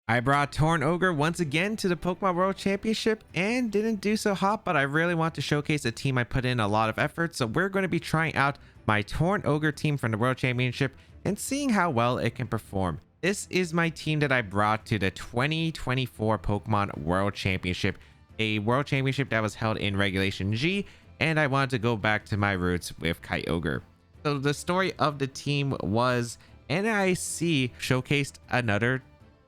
I brought Torn Ogre once again to the Pokemon World Championship and didn't do so hot, but I really want to showcase a team I put in a lot of effort. So we're going to be trying out my Torn Ogre team from the World Championship and seeing how well it can perform. This is my team that I brought to the 2024 Pokemon World Championship, a World Championship that was held in Regulation G, and I wanted to go back to my roots with Kyogre. So the story of the team was NIC showcased another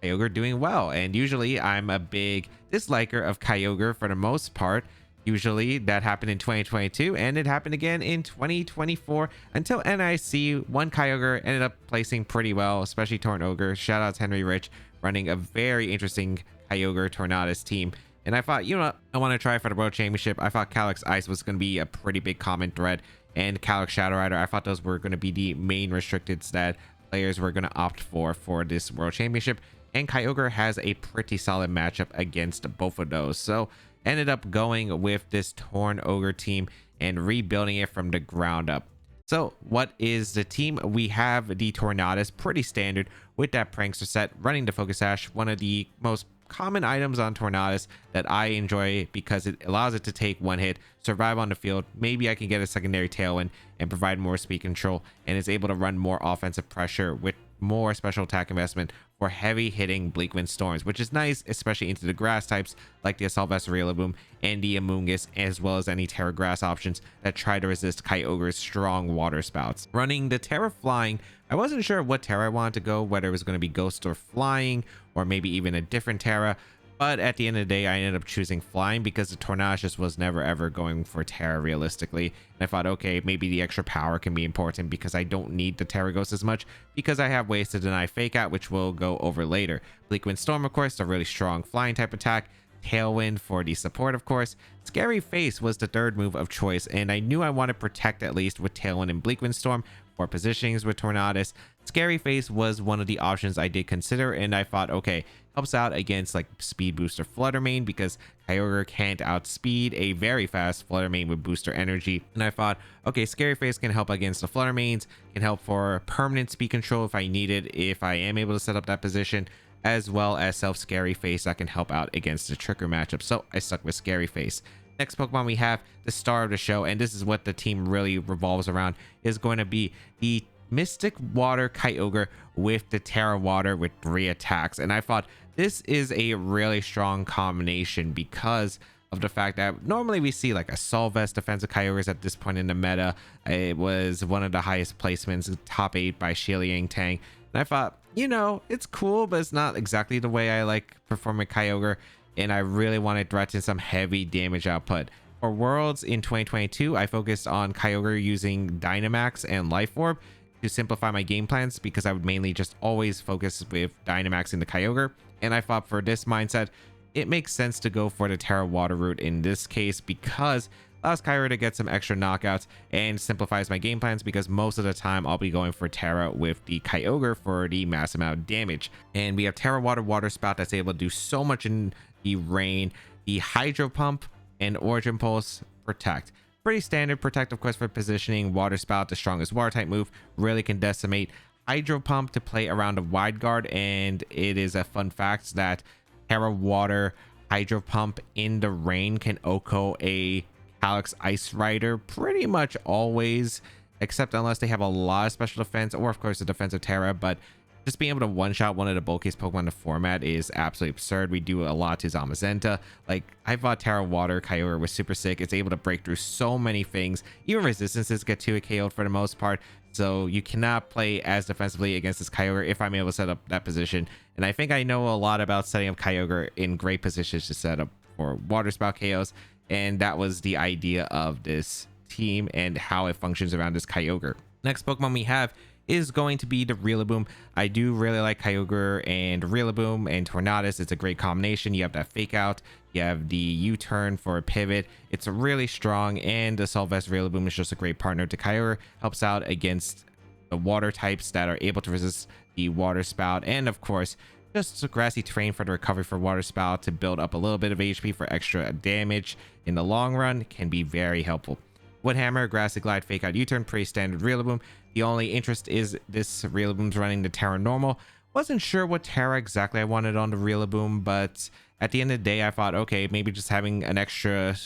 Kyogre doing well, and usually I'm a big disliker of Kyogre for the most part. Usually that happened in 2022 and it happened again in 2024 until NIC one Kyogre ended up placing pretty well, especially Torn Ogre. Shout out to Henry Rich running a very interesting Kyogre Tornadus team. And I thought, you know what, I want to try for the World Championship. I thought Calyx Ice was going to be a pretty big common thread, and Calyx Shadow Rider, I thought those were going to be the main restricteds that players were going to opt for this World Championship. And Kyogre has a pretty solid matchup against both of those. So ended up going with this Torn Ogre team and rebuilding it from the ground up. So what is the team? We have the Tornadus, pretty standard with that Prankster set, running the Focus Sash, one of the most common items on Tornadus that I enjoy because it allows it to take one hit, survive on the field. Maybe I can get a secondary Tailwind and provide more speed control, and is able to run more offensive pressure with more special attack investment for heavy hitting Bleakwind Storms, which is nice, especially into the grass types like the Assault Vest Rillaboom and the Amoonguss, as well as any Terra Grass options that try to resist Kyogre's strong water spouts. Running the Terra Flying, I wasn't sure what Terra I wanted to go, whether it was going to be Ghost or Flying, or maybe even a different Terra. But at the end of the day, I ended up choosing Flying because the Tornadus just was never ever going for Terra realistically. And I thought, okay, maybe the extra power can be important because I don't need the Terra Ghost as much because I have ways to deny Fake Out, which we'll go over later. Bleakwind Storm, of course, a really strong flying type attack. Tailwind for the support, of course. Scary Face was the third move of choice, and I knew I wanted to protect at least with Tailwind and Bleakwind Storm for positionings with Tornadus. Scary Face was one of the options I did consider, and I thought, okay, helps out against like Speed Booster Flutter Mane because Kyogre can't outspeed a very fast Flutter Mane with Booster Energy. And I thought, okay, Scary Face can help against the Flutter Manes, can help for permanent speed control if I need it, if I am able to set up that position, as well as Scary Face that can help out against the Tricker matchup. So I stuck with Scary Face. Next Pokemon we have, the star of the show, and this is what the team really revolves around, is going to be the Mystic Water Kyogre with the Terra Water with 3 attacks. And I thought this is a really strong combination because of the fact that normally we see like Assault Vest defensive Kyogres at this point in the meta. It was one of the highest placements, top 8 by Shiliang Tang. And I thought, you know, it's cool, but it's not exactly the way I like performing Kyogre. And I really want to threaten some heavy damage output. For Worlds in 2022, I focused on Kyogre using Dynamax and Life Orb to simplify my game plans because I would mainly just always focus with Dynamaxing the Kyogre. And I thought for this mindset, it makes sense to go for the Terra Water route in this case because it allows Kyogre to get some extra knockouts and simplifies my game plans because most of the time I'll be going for Terra with the Kyogre for the mass amount of damage. And we have Terra Water Water Spout that's able to do so much in the rain, the Hydro Pump, and Origin Pulse Protect. Pretty standard Protect, of course, for positioning. Water Spout, the strongest water type move, really can decimate. Hydro Pump to play around a wide guard, and it is a fun fact that Terra Water Hydro Pump in the rain can OHKO a Calyx Ice Rider pretty much always, except unless they have a lot of special defense or of course a defensive Terra. But just being able to one-shot one of the bulkiest Pokemon in the format is absolutely absurd. We do a lot to Zamazenta. Like, I thought Terra Water Kyogre was super sick. It's able to break through so many things. Even resistances get 2 KO'd for the most part. So you cannot play as defensively against this Kyogre if I'm able to set up that position. And I think I know a lot about setting up Kyogre in great positions to set up for Water Spout KOs. And that was the idea of this team and how it functions around this Kyogre. Next Pokemon we have is going to be the Rillaboom. I do really like Kyogre and Rillaboom and Tornadus. It's a great combination. You have that Fake Out, you have the U-turn for a pivot. It's really strong, and the Assault Vest Rillaboom is just a great partner to Kyogre. Helps out against the water types that are able to resist the Water Spout, and of course just a grassy terrain for the recovery for Water Spout to build up a little bit of HP for extra damage in the long run can be very helpful. Woodhammer, Grassy Glide, Fake Out, U-turn, pretty standard Rillaboom. The only interest is this Rillaboom's running the Terra Normal, Wasn't sure what Terra exactly I wanted on the Rillaboom, but at the end of the day, I thought, okay, maybe just having an extra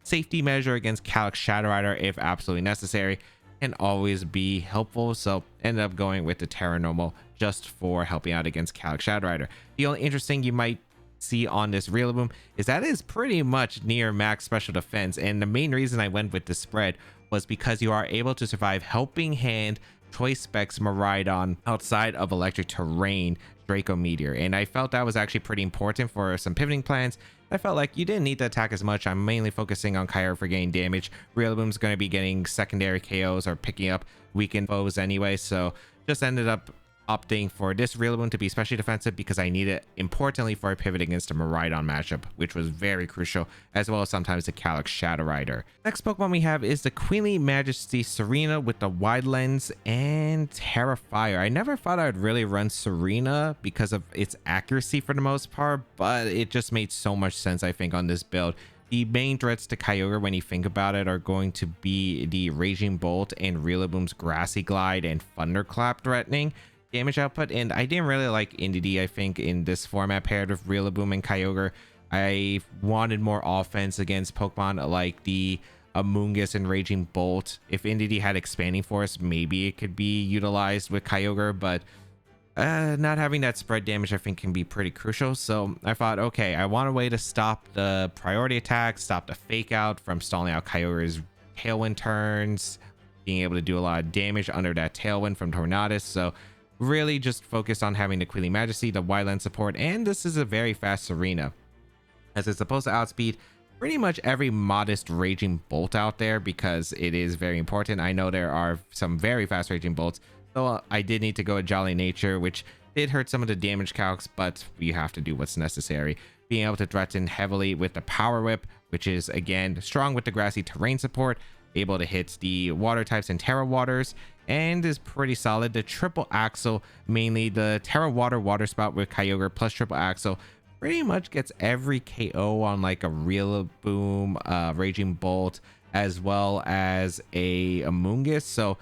safety measure against Calyx Shadow Rider if absolutely necessary can always be helpful. So ended up going with the Terra Normal just for helping out against Calyx Shadow Rider. The only interesting you might see on this Rillaboom is that is pretty much near max special defense, and the main reason I went with the spread was because you are able to survive Helping Hand, Choice Specs, Miraidon outside of electric terrain, Draco Meteor, and I felt that was actually pretty important for some pivoting plans. I felt like you didn't need to attack as much. I'm mainly focusing on Kyogre for getting damage. Rillaboom's going to be getting secondary KOs or picking up weakened foes anyway, so just ended up opting for this Rillaboom to be especially defensive because I need it importantly for a pivot against a Miraidon matchup, which was very crucial, as well as sometimes the Calyx Shadow Rider. Next Pokemon we have is the Queenly Majesty Tsareena with the Wide Lens and Terra Fire. I never thought I would really run Tsareena because of its accuracy for the most part, but it just made so much sense, I think, on this build. The main threats to Kyogre, when you think about it, are going to be the Raging Bolt and Rillaboom's Grassy Glide and Thunderclap threatening damage output, and I didn't really like Indeedee, I think, in this format paired with Rillaboom and Kyogre. I wanted more offense against Pokemon like the Amoonguss and Raging Bolt. If Indeedee had Expanding Force, maybe it could be utilized with Kyogre, but not having that spread damage I think can be pretty crucial. So I thought, okay, I want a way to stop the priority attack, stop the fake out from stalling out Kyogre's Tailwind turns, being able to do a lot of damage under that Tailwind from Tornadus. So really just focused on having the Queenly Majesty, the Wide Lens support, and this is a very fast Tsareena, as it's supposed to outspeed pretty much every modest Raging Bolt out there because it is very important. I know there are some very fast Raging Bolts, so I did need to go with Jolly Nature, which did hurt some of the damage calcs, but you have to do what's necessary. Being able to threaten heavily with the Power Whip, which is again strong with the grassy terrain support, able to hit the water types and Terra Waters, and is pretty solid. The Triple Axle, mainly the Terra Water Spout with Kyogre plus Triple Axle, pretty much gets every KO on like a Rillaboom, Raging Bolt, as well as a Amoonguss. So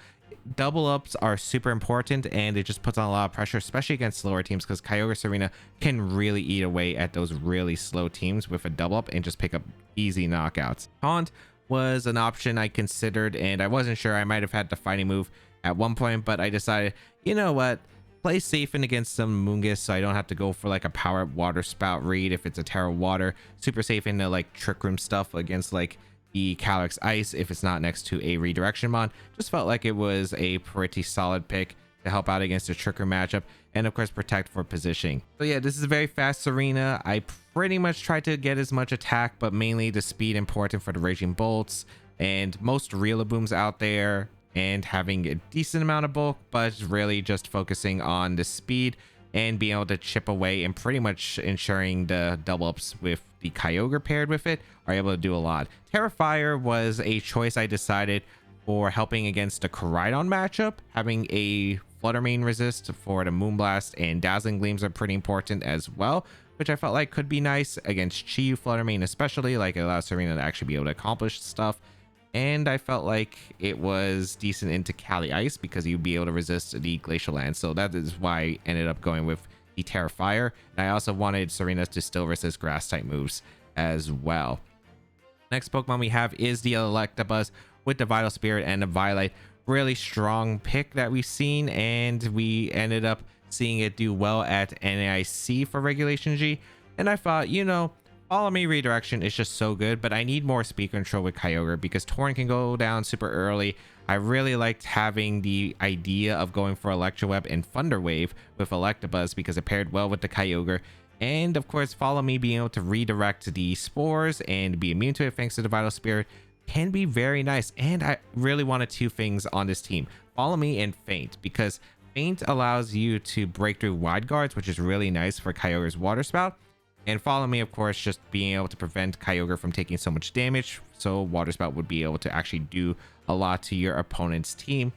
double ups are super important, and it just puts on a lot of pressure, especially against slower teams, because Kyogre Tsareena can really eat away at those really slow teams with a double up and just pick up easy knockouts. Taunt was an option I considered, and I wasn't sure. I might have had the fighting move at one point, but I decided, you know what, play safe in against some Amoonguss so I don't have to go for like a Power Up Water Spout read if it's a Terra Water. Super safe into like Trick Room stuff against like the Calyx Ice if it's not next to a Redirection Mon. Just felt like it was a pretty solid pick to help out against a Trick Room matchup, and of course protect for positioning. So yeah, this is a very fast Tsareena. I pretty much tried to get as much attack, but mainly the speed important for the Raging Bolts and most Rillabooms out there, and having a decent amount of bulk, but really just focusing on the speed and being able to chip away, and pretty much ensuring the double ups with the Kyogre paired with it are able to do a lot. Terra Fire was a choice I decided for helping against the Koraidon matchup. Having a Flutter Mane resist for the Moonblast and Dazzling Gleams are pretty important as well, which I felt like could be nice against Chi Flutter Mane, especially. Like, it allows Tsareena to actually be able to accomplish stuff. And I felt like it was decent into Cali Ice because you'd be able to resist the Glacial Land. So that is why I ended up going with the Terra Fire. And I also wanted Tsareena to still resist grass type moves as well. Next Pokemon we have is the Electabuzz with the Vital Spirit and the Violet. Really strong pick that we've seen, and we ended up seeing it do well at NAIC for Regulation G. And I thought, you know, Follow Me Redirection is just so good, but I need more speed control with Kyogre because Torn can go down super early. I really liked having the idea of going for Electro Web and Thunder Wave with Electabuzz because it paired well with the Kyogre. And of course, Follow Me being able to redirect the spores and be immune to it thanks to the Vital Spirit can be very nice. And I really wanted two things on this team: Follow Me and Faint, because Faint allows you to break through wide guards, which is really nice for Kyogre's Water Spout. And Follow Me, of course, just being able to prevent Kyogre from taking so much damage, so Water Spout would be able to actually do a lot to your opponent's team,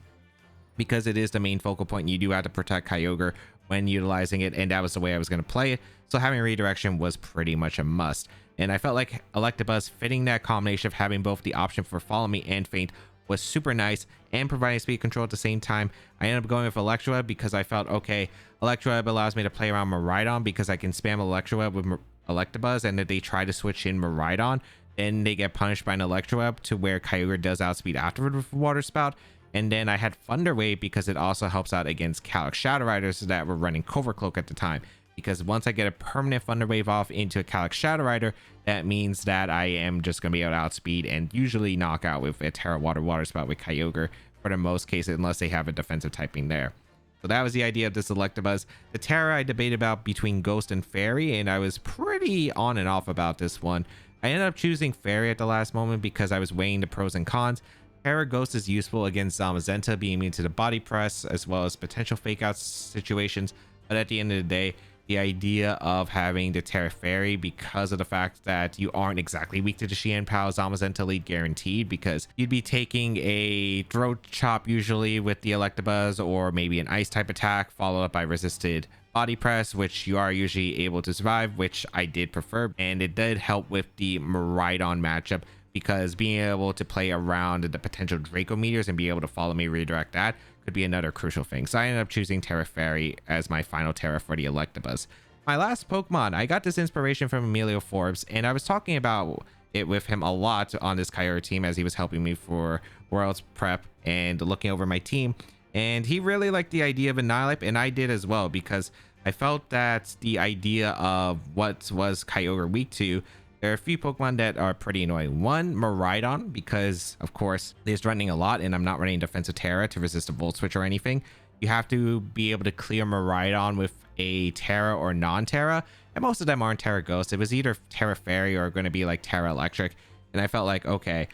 because it is the main focal point. You do have to protect Kyogre when utilizing it, and that was the way I was going to play it. So having redirection was pretty much a must. And I felt like Electabuzz fitting that combination of having both the option for Follow Me and Faint was super nice and providing speed control at the same time. I ended up going with Electroweb because I felt, okay, Electroweb allows me to play around Miraidon because I can spam Electroweb with Electabuzz, and if they try to switch in Miraidon, then they get punished by an Electroweb to where Kyogre does outspeed afterward with Water Spout. And then I had Thunder Wave because it also helps out against Calyx Shadow Riders that were running Covert Cloak at the time. Because once I get a permanent Thunder Wave off into a Calyx Shadow Rider, that means that I am just going to be able to outspeed and usually knock out with a Terra Water Spout with Kyogre for the most cases, unless they have a defensive typing there. So that was the idea of this Electabuzz. The Terra I debated about between Ghost and Fairy, and I was pretty on and off about this one. I ended up choosing Fairy at the last moment because I was weighing the pros and cons. Terra Ghost is useful against Zamazenta being immune to the body press as well as potential fake out situations, but at the end of the day, the idea of having the Terra Fairy, because of the fact that you aren't exactly weak to the Xian Pao Zamazenta lead guaranteed, because you'd be taking a throat chop usually with the Electabuzz, or maybe an ice type attack followed up by resisted body press, which you are usually able to survive, which I did prefer, and it did help with the Miraidon matchup, because being able to play around the potential Draco Meteors and be able to follow me redirect that could be another crucial thing. So I ended up choosing Terra Fairy as my final Terra for the Electabuzz. My last Pokemon, I got this inspiration from Emilio Forbes, and I was talking about it with him a lot on this Kyogre team as he was helping me for Worlds prep and looking over my team. And he really liked the idea of Annihilape, and I did as well, because I felt that the idea of what was Kyogre weak to, there are a few Pokemon that are pretty annoying. One, Miraidon, because of course it's running a lot and I'm not running defensive Terra to resist a Volt Switch or anything. You have to be able to clear Miraidon with a Terra or non-Terra, and most of them aren't Terra Ghost. It was either Terra Fairy or going to be like Terra Electric, and I felt like, okay,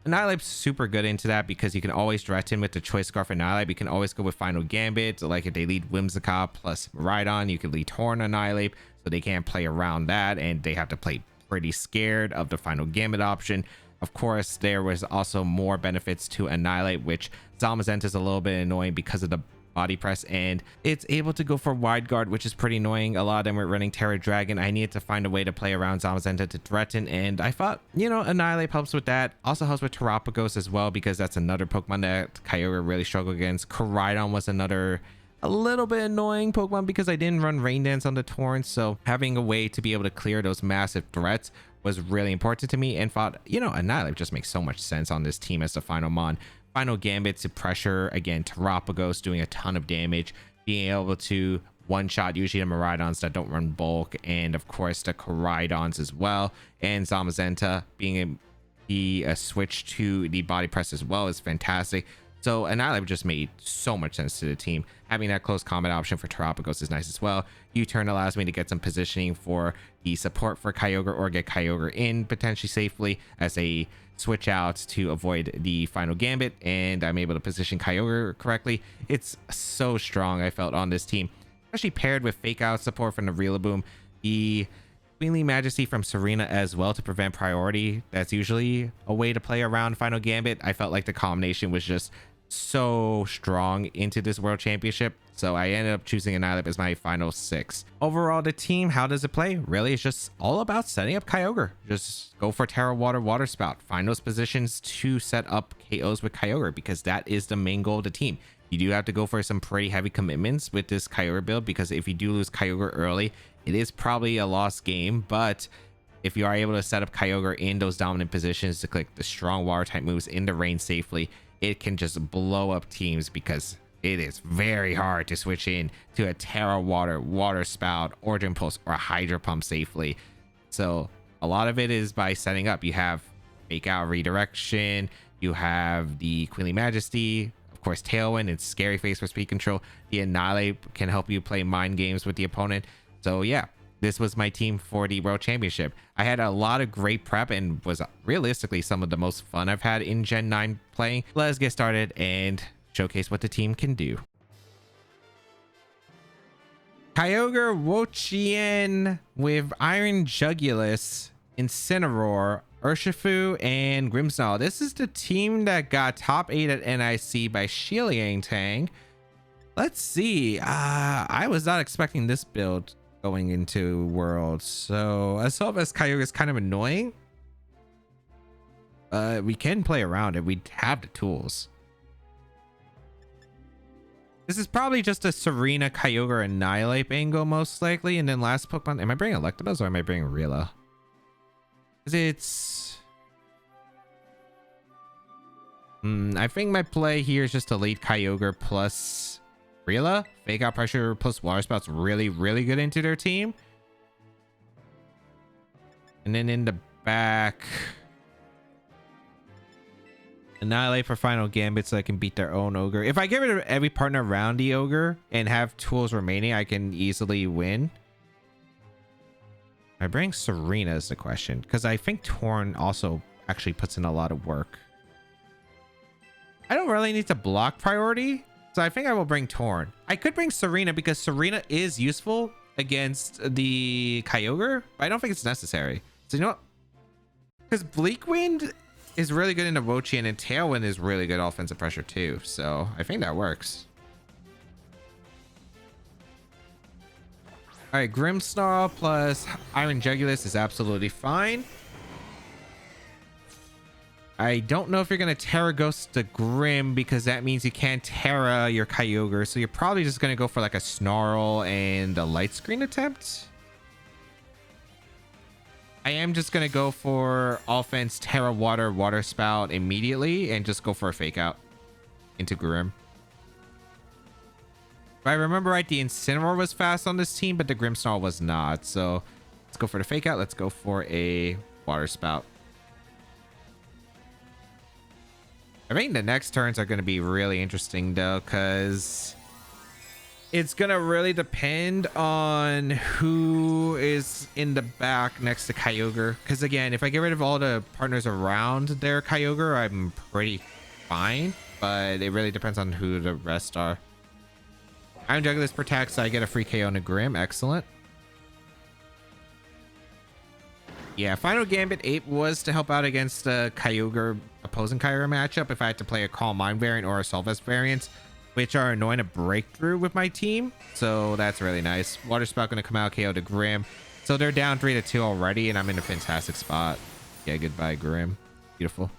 Annihilape's super good into that because you can always direct him with the Choice Scarf Annihilape. You can always go with Final Gambit, like if they lead Whimsicott plus Miraidon, you could lead Torn Annihilape, so they can't play around that, and they have to play pretty scared of the Final Gambit option. Of course, there was also more benefits to Annihilape, which Zamazenta is a little bit annoying because of the body press, and it's able to go for Wide Guard, which is pretty annoying. A lot of them were running Terra Dragon. I needed to find a way to play around Zamazenta to threaten, and I thought, you know, Annihilape helps with that. Also helps with Terapagos as well, because that's another Pokemon that Kyogre really struggled against. Koraidon was another a little bit annoying Pokemon because I didn't run Rain Dance on the Torrent, so having a way to be able to clear those massive threats was really important to me, and thought, you know, Annihilape just makes so much sense on this team as the final Mon. Final Gambit to pressure, again, Terapagos doing a ton of damage, being able to one-shot usually the Miraidons that don't run bulk, and of course the Koraidons as well, and Zamazenta being a switch to the body press as well is fantastic. So Annihilape just made so much sense to the team. Having that close combat option for Terapagos is nice as well. U-turn allows me to get some positioning for the support for Kyogre, or get Kyogre in potentially safely as a switch out to avoid the Final Gambit, and I'm able to position Kyogre correctly. It's so strong, I felt, on this team, especially paired with fake out support from the Rillaboom, the Queenly Majesty from Tsareena as well to prevent priority. That's usually a way to play around Final Gambit. I felt like the combination was just so strong into this World Championship, so I ended up choosing Annihilape as my final 6. Overall, the team, how does it play? Really, it's just all about setting up Kyogre. Just go for Terra Water Spout, find those positions to set up KOs with Kyogre, because that is the main goal of the team. You do have to go for some pretty heavy commitments with this Kyogre build, because if you do lose Kyogre early, it is probably a lost game. But if you are able to set up Kyogre in those dominant positions to click the strong water type moves in the rain safely, it can just blow up teams, because it is very hard to switch in to a Terra Water Spout, Origin Pulse, or a Hydro Pump safely. So a lot of it is by setting up. You have Fake Out Redirection, you have the Queenly Majesty, of course Tailwind, and Scary Face for speed control. The Annihilape can help you play mind games with the opponent. So yeah, this was my team for the World Championship. I had a lot of great prep and was realistically some of the most fun I've had in Gen 9 playing. Let's get started and showcase what the team can do. Kyogre, Wo-Chien with Yvesangelist, Incineroar, Urshifu, and Grimmsnarl. This is the team that got top 8 at NIC by Shiliang. Let's see. I was not expecting this build going into Worlds, so as well as Kyogre is kind of annoying. We can play around it. We have the tools. This is probably just a Tsareena, Kyogre, Annihilape angle most likely. And then last Pokemon. Am I bringing Electabuzz or am I bringing Rila? Because it's... I think my play here is just to lead Kyogre plus Rila. Fake out pressure plus Water Spout's really, really good into their team. And then in the back... Annihilate for final gambit so I can beat their own ogre. If I get rid of every partner around the ogre and have tools remaining, I can easily win. I bring Tsareena is the question, because I think Torn also actually puts in a lot of work. I don't really need to block priority, so I think I will bring Torn. I could bring Tsareena because Tsareena is useful against the Kyogre, but I don't think it's necessary. So you know what? Because Bleak Wind is really good in the Wochian, and Tailwind is really good offensive pressure too. So I think that works. All right, Grimmsnarl plus Yvesangelist is absolutely fine. I don't know if you're going to Terra Ghost the Grim because that means you can't Terra your Kyogre. So you're probably just going to go for like a Snarl and a Light Screen attempt. I am just going to go for offense, Terra Water, Water Spout immediately and just go for a Fake Out into Grim. If I remember right, the Incineroar was fast on this team, but the Grimmsnarl was not. So let's go for the Fake Out. Let's go for a Water Spout. I think the next turns are going to be really interesting though, because it's going to really depend on who is in the back next to Kyogre. Because again, if I get rid of all the partners around their Kyogre, I'm pretty fine. But it really depends on who the rest are. Yvesangelist protects, so I get a free KO on a Grim. Excellent. Yeah, Final Gambit 8 was to help out against the Kyogre opposing Kyogre matchup if I had to play a Calm Mind variant or a Solvest variant, which are annoying to break through with my team. So that's really nice. Water Spout going to come out, KO to Grim. So they're down 3-2 already, and I'm in a fantastic spot. Yeah, goodbye, Grim. Beautiful.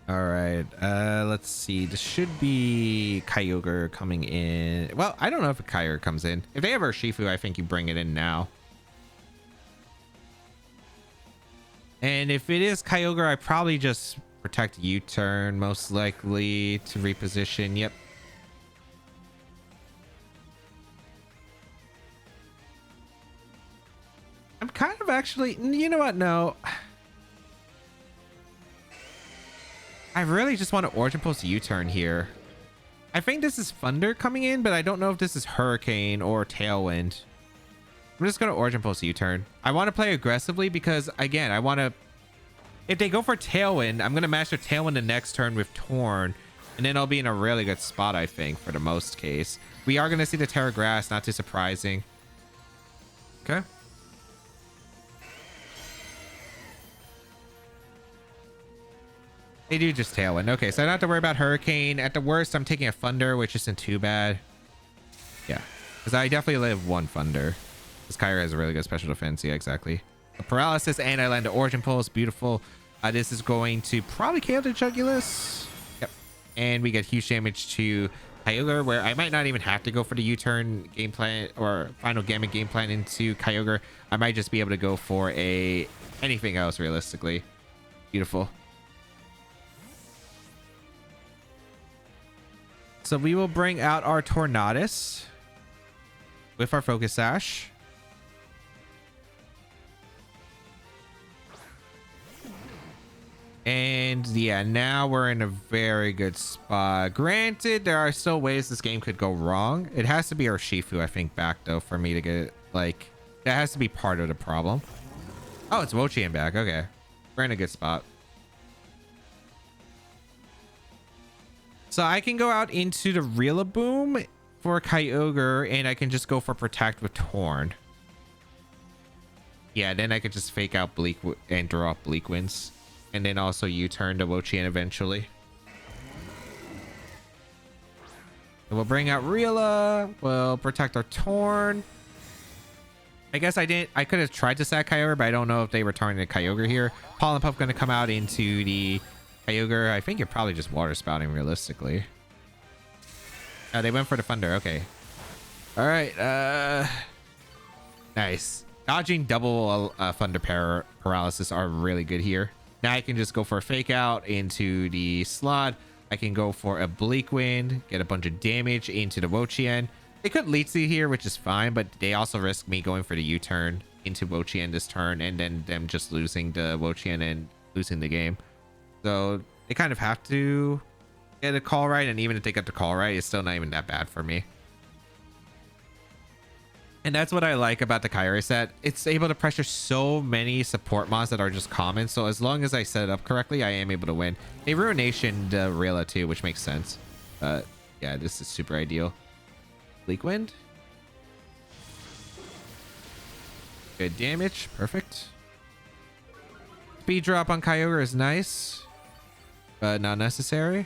All right, let's see. This should be Kyogre coming in. Well, I don't know if a Kyogre comes in. If they have Urshifu, I think you bring it in now. And if it is Kyogre, I probably just protect U-turn, most likely to reposition. Yep. I'm kind of actually, you know what? No. I really just want to Origin Pulse U-turn here. I think this is Thunder coming in, but I don't know if this is Hurricane or Tailwind. I'm just going to Origin Pulse U-turn. I want to play aggressively because, again, I want to... If they go for Tailwind, I'm going to master Tailwind the next turn with Torn. And then I'll be in a really good spot, I think, for the most case. We are going to see the Terra Grass, not too surprising. Okay. They do just Tailwind. Okay, so I don't have to worry about Hurricane. At the worst, I'm taking a Thunder, which isn't too bad. Yeah, because I definitely live one Thunder. This Kyogre has a really good special defense. Yeah, exactly. A Paralysis, and I land the Origin Pulse. Beautiful. This is going to probably KO the Jugulis. Yep. And we get huge damage to Kyogre, where I might not even have to go for the U-turn game plan or Final Gambit game plan into Kyogre. I might just be able to go for a anything else realistically. Beautiful. So we will bring out our Tornadus with our Focus Sash. And yeah, now we're in a very good spot. Granted, there are still ways this game could go wrong. It has to be our Shifu, I think, back though for me to get it. Like, that has to be part of the problem. Oh, it's Wochian back. Okay. We're in a good spot. So I can go out into the Rillaboom for Kyogre, and I can just go for Protect with Torn. Yeah, then I could just fake out Bleak and draw up Bleak Winds. And then also U-turn to Wochian eventually. And we'll bring out Rila. We'll protect our Torn. I guess I didn't. I could have tried to sack Kyogre, but I don't know if they were targeting the Kyogre here. Pollen Puff going to come out into the Kyogre. I think you're probably just water spouting realistically. Oh, they went for the Thunder. Okay. All right. Nice. Dodging double Thunder paralysis are really good here. Now I can just go for a fake out into the slot. I can go for a Bleak Wind, get a bunch of damage into the Wo-Chien. They could Leech Seed here, which is fine, but they also risk me going for the U-turn into Wo-Chien this turn and then them just losing the Wo-Chien and losing the game. So they kind of have to get a call right, and even if they get the call right, it's still not even that bad for me. And that's what I like about the Kyogre set. It's able to pressure so many support mons that are just common. So as long as I set it up correctly, I am able to win. They Ruination the Rilla too, which makes sense. Yeah, this is super ideal. Bleak Wind. Good damage. Perfect. Speed drop on Kyogre is nice, but not necessary.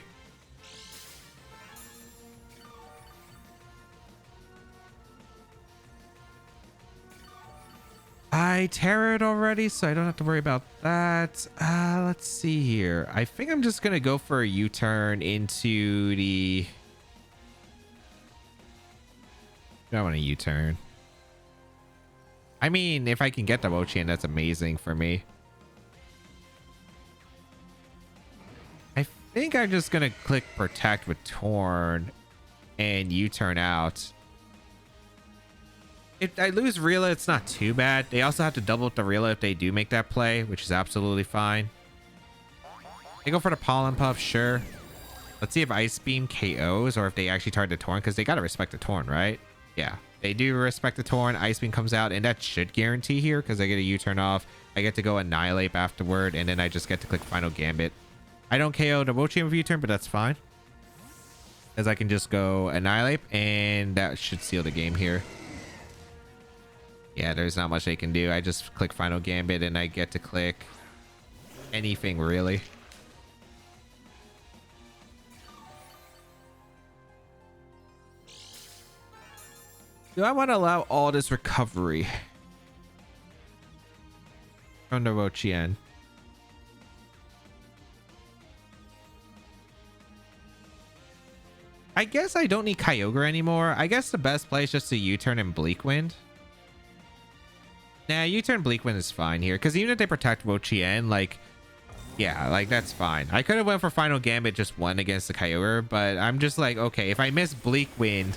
I terrored already, so I don't have to worry about that. Let's see here. I think I'm just gonna go for a U-turn into the... I want a U-turn. I mean, if I can get the Wo-Chien, that's amazing for me. I think I'm just gonna click Protect with Torn and U-turn out. If I lose Rilla, it's not too bad. They also have to double up the Rilla if they do make that play, which is absolutely fine. They go for the Pollen Puff, sure. Let's see if Ice Beam KOs or if they actually target the Torn, because they got to respect the Torn, right? Yeah, they do respect the Torn. Ice Beam comes out, and that should guarantee here because I get a U-turn off. I get to go Annihilate afterward, and then I just get to click Final Gambit. I don't KO the Wo-Chien with U-turn, but that's fine. As I can just go Annihilate, and that should seal the game here. Yeah, there's not much they can do. I just click Final Gambit and I get to click anything really. Do I want to allow all this recovery from the Wo-Chien? I guess I don't need Kyogre anymore. I guess the best play is just to U-turn and Bleak Wind. Nah, U-turn Bleak Wind is fine here, because even if they protect Wo-Chien, like, yeah, like, that's fine. I could have went for Final Gambit just one against the Kyogre, but I'm just like, okay, if I miss Bleak Wind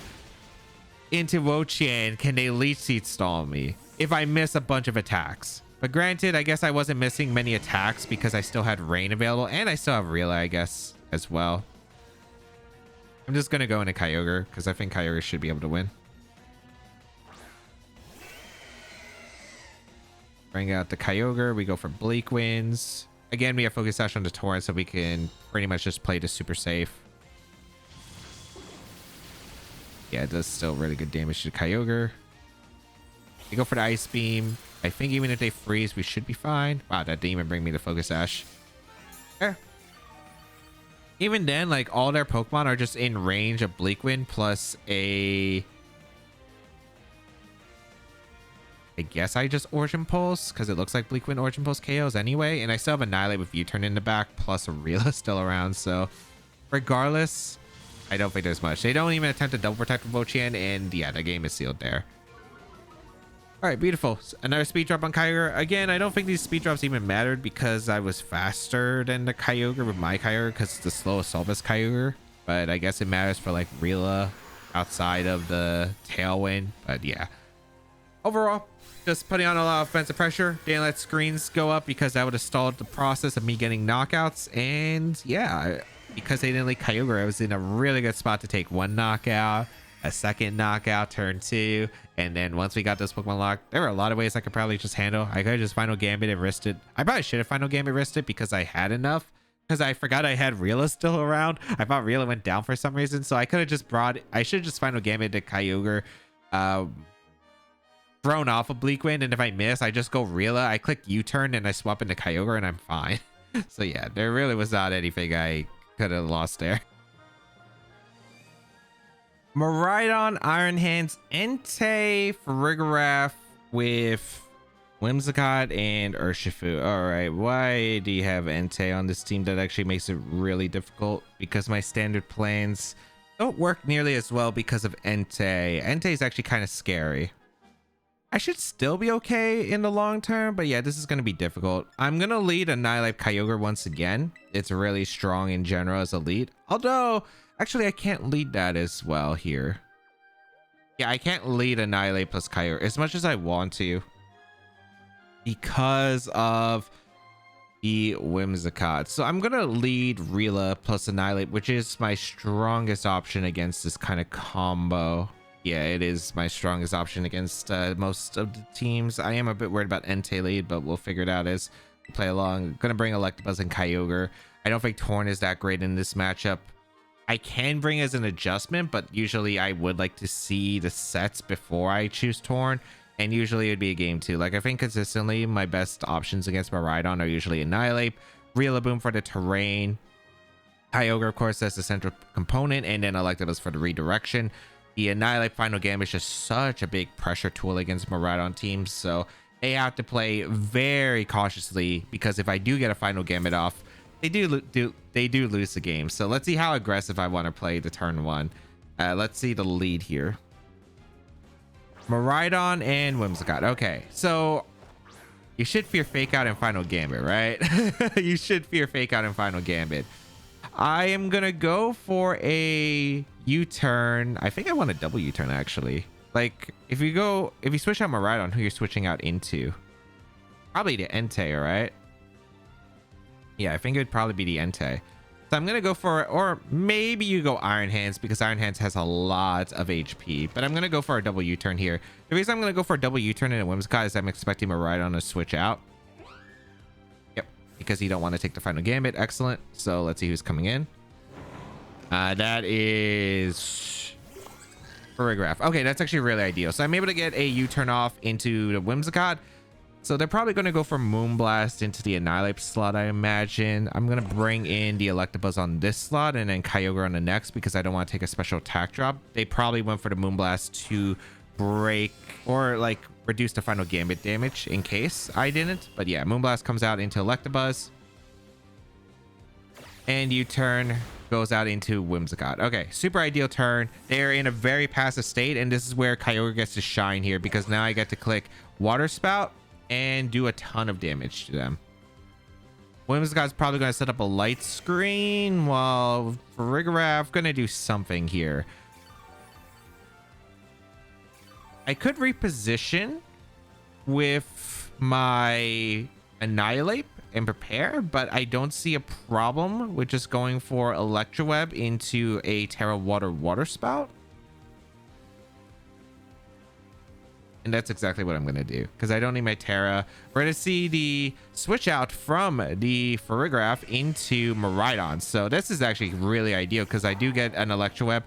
into Wo-Chien, can they Leech Seed stall me if I miss a bunch of attacks? But granted, I guess I wasn't missing many attacks because I still had Rain available, and I still have Rilla, I guess, as well. I'm just going to go into Kyogre, because I think Kyogre should be able to win. Bring out the Kyogre. We go for Bleak Winds. Again, we have Focus Sash on the Torrent, so we can pretty much just play this super safe. Yeah, it does still really good damage to Kyogre. We go for the Ice Beam. I think even if they freeze, we should be fine. Wow, that didn't even bring me the Focus Sash. Even then, like, all their Pokemon are just in range of Bleak Wind plus a... I guess I just Origin Pulse because it looks like Bleak Wind Origin Pulse KOs anyway, and I still have Annihilate with U-turn in the back plus a Rilla still around, so regardless, I don't think there's much. They don't even attempt to double protect with Wo-Chien, and yeah, the game is sealed there. All right, beautiful. Another speed drop on Kyogre. Again, I don't think these speed drops even mattered because I was faster than the Kyogre with my Kyogre because it's the slowest Solvus Kyogre, but I guess it matters for like Rilla outside of the Tailwind, but yeah. Overall, just putting on a lot of offensive pressure. Didn't let screens go up because that would have stalled the process of me getting knockouts. And yeah, because they didn't like Kyogre, I was in a really good spot to take one knockout, a second knockout, turn 2. And then once we got this Pokemon locked, there were a lot of ways I could probably just handle. I could have just Final Gambit and risked it. I probably should have Final Gambit risked it because I had enough. Because I forgot I had Rilla still around. I thought Rilla went down for some reason. So I could have just I should have just Final Gambit to Kyogre. Thrown off a Bleak Wind, and if I miss, I just go Rilla. I click U-turn and I swap into Kyogre and I'm fine. So yeah, there really was not anything I could have lost there. Miraidon, Iron Hands, Entei, Farigiraf, with Whimsicott and Urshifu. All right, why do you have Entei on this team? That actually makes it really difficult because my standard plans don't work nearly as well because of Entei. Entei is actually kind of scary. I should still be okay in the long term, but yeah, this is going to be difficult. I'm going to lead Annihilape Kyogre once again. It's really strong in general as a lead. Although, actually, I can't lead that as well here. Yeah, I can't lead Annihilape plus Kyogre as much as I want to, because of the Whimsicott. So I'm gonna lead Rila plus Annihilape, which is my strongest option against this kind of combo. Yeah, it is my strongest option against most of the teams. I am a bit worried about Entei lead, but we'll figure it out as we play along. I'm gonna bring Electabuzz and Kyogre. I don't think Torn is that great in this matchup. I can bring as an adjustment, but usually I would like to see the sets before I choose Torn. And usually it would be a game 2. Like, I think consistently my best options against Miraidon are usually Annihilape, Rillaboom for the terrain, Kyogre, of course, as the central component, and then Electabuzz for the redirection. The Annihilape Final Gambit is just such a big pressure tool against Miraidon teams, so they have to play very cautiously, because if I do get a Final Gambit off, they do lose the game. So let's see how aggressive I want to play the turn 1. Let's see the lead here. Miraidon and Whimsicott. Okay, so you should fear Fake Out and Final Gambit, right? You should fear Fake Out and Final Gambit. I am gonna go for a U-turn. I think I want a double U-turn actually. Like, if you switch out Miraidon, who you're switching out into? Probably the Entei, right? Yeah, I think it would probably be the Entei. So I'm gonna go for, or maybe you go Iron Hands, because Iron Hands has a lot of HP, but I'm gonna go for a double U-turn here. The reason I'm gonna go for a double U-turn in a Whimsicott is I'm expecting Miraidon to switch out. Yep, because you don't want to take the Final Gambit. Excellent. So let's see who's coming in. That is Choreograph. Okay, that's actually really ideal. So I'm able to get a U-turn off into the Whimsicott. So they're probably going to go for Moonblast into the Annihilape slot, I imagine. I'm going to bring in the Electabuzz on this slot and then Kyogre on the next, because I don't want to take a special attack drop. They probably went for the Moonblast to break or like reduce the Final Gambit damage in case I didn't. But yeah, Moonblast comes out into Electabuzz. And U-turn goes out into Whimsicott. Okay, super ideal turn. They're in a very passive state, and this is where Kyogre gets to shine here, because now I get to click Water Spout and do a ton of damage to them. Whimsicott's probably going to set up a light screen, while Choreograph going to do something here. I could reposition with my Annihilape and prepare, but I don't see a problem with just going for Electroweb into a Terra Water Spout. And that's exactly what I'm going to do, because I don't need my Terra. We're going to see the switch out from the Choreograph into Miraidon. So this is actually really ideal, because I do get an Electroweb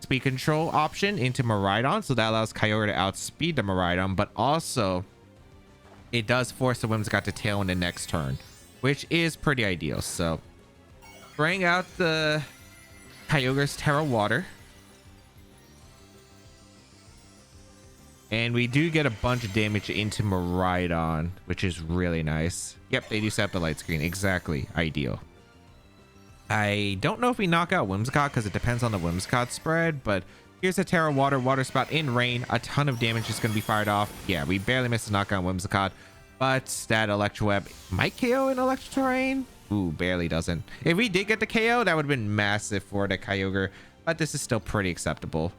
speed control option into Miraidon. So that allows Kyogre to outspeed the Miraidon, but also it does force the Whimsicott to tail in the next turn, which is pretty ideal. So bring out the Kyogre's Terra Water. And we do get a bunch of damage into Miraidon, which is really nice. Yep, they do set up the light screen. Exactly. Ideal. I don't know if we knock out Whimsicott, because it depends on the Whimsicott spread, but here's a Terra Water Spout in rain. A ton of damage is going to be fired off. Yeah, we barely missed a knockout on Whimsicott, but that Electroweb might KO in Electro Terrain. Ooh, barely doesn't. If we did get the KO, that would have been massive for the Kyogre, but this is still pretty acceptable.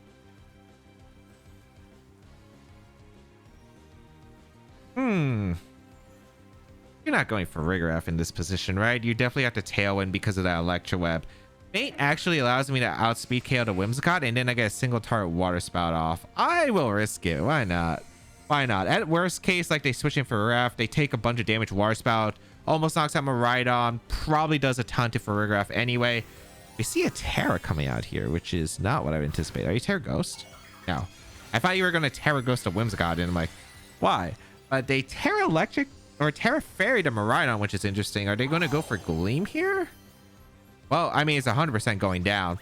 You're not going for Choreograph in this position, right? You definitely have to Tailwind because of that Electroweb. Fate actually allows me to outspeed KO the Whimsicott, and then I get a single target Water Spout off. I will risk it. Why not? Why not? At worst case, like, they switch in for Choreograph, they take a bunch of damage. Water Spout almost knocks out Miraidon. Probably does a ton to Choreograph anyway. We see a Terra coming out here, which is not what I anticipated. Are you Terra Ghost? No. I thought you were going to Terra Ghost a Whimsicott, and I'm like, why? But they Terra Electric or Terra Fairy to Miraidon, which is interesting. Are they going to go for Gleam here? Well, I mean, it's 100% going down.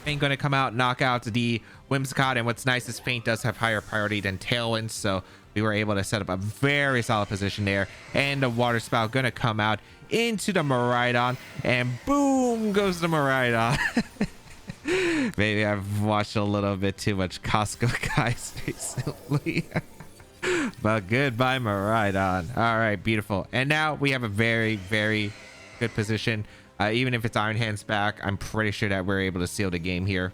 Feint gonna come out, knock out the Whimsicott, and what's nice is Feint does have higher priority than Tailwind, so we were able to set up a very solid position there. And the Water Spout gonna come out into the Miraidon, and boom goes the Miraidon. Maybe I've watched a little bit too much Costco guys recently. But goodbye Miraidon. All right, beautiful. And now we have a very, very good position. Even if it's Iron Hands back, I'm pretty sure that we're able to seal the game here.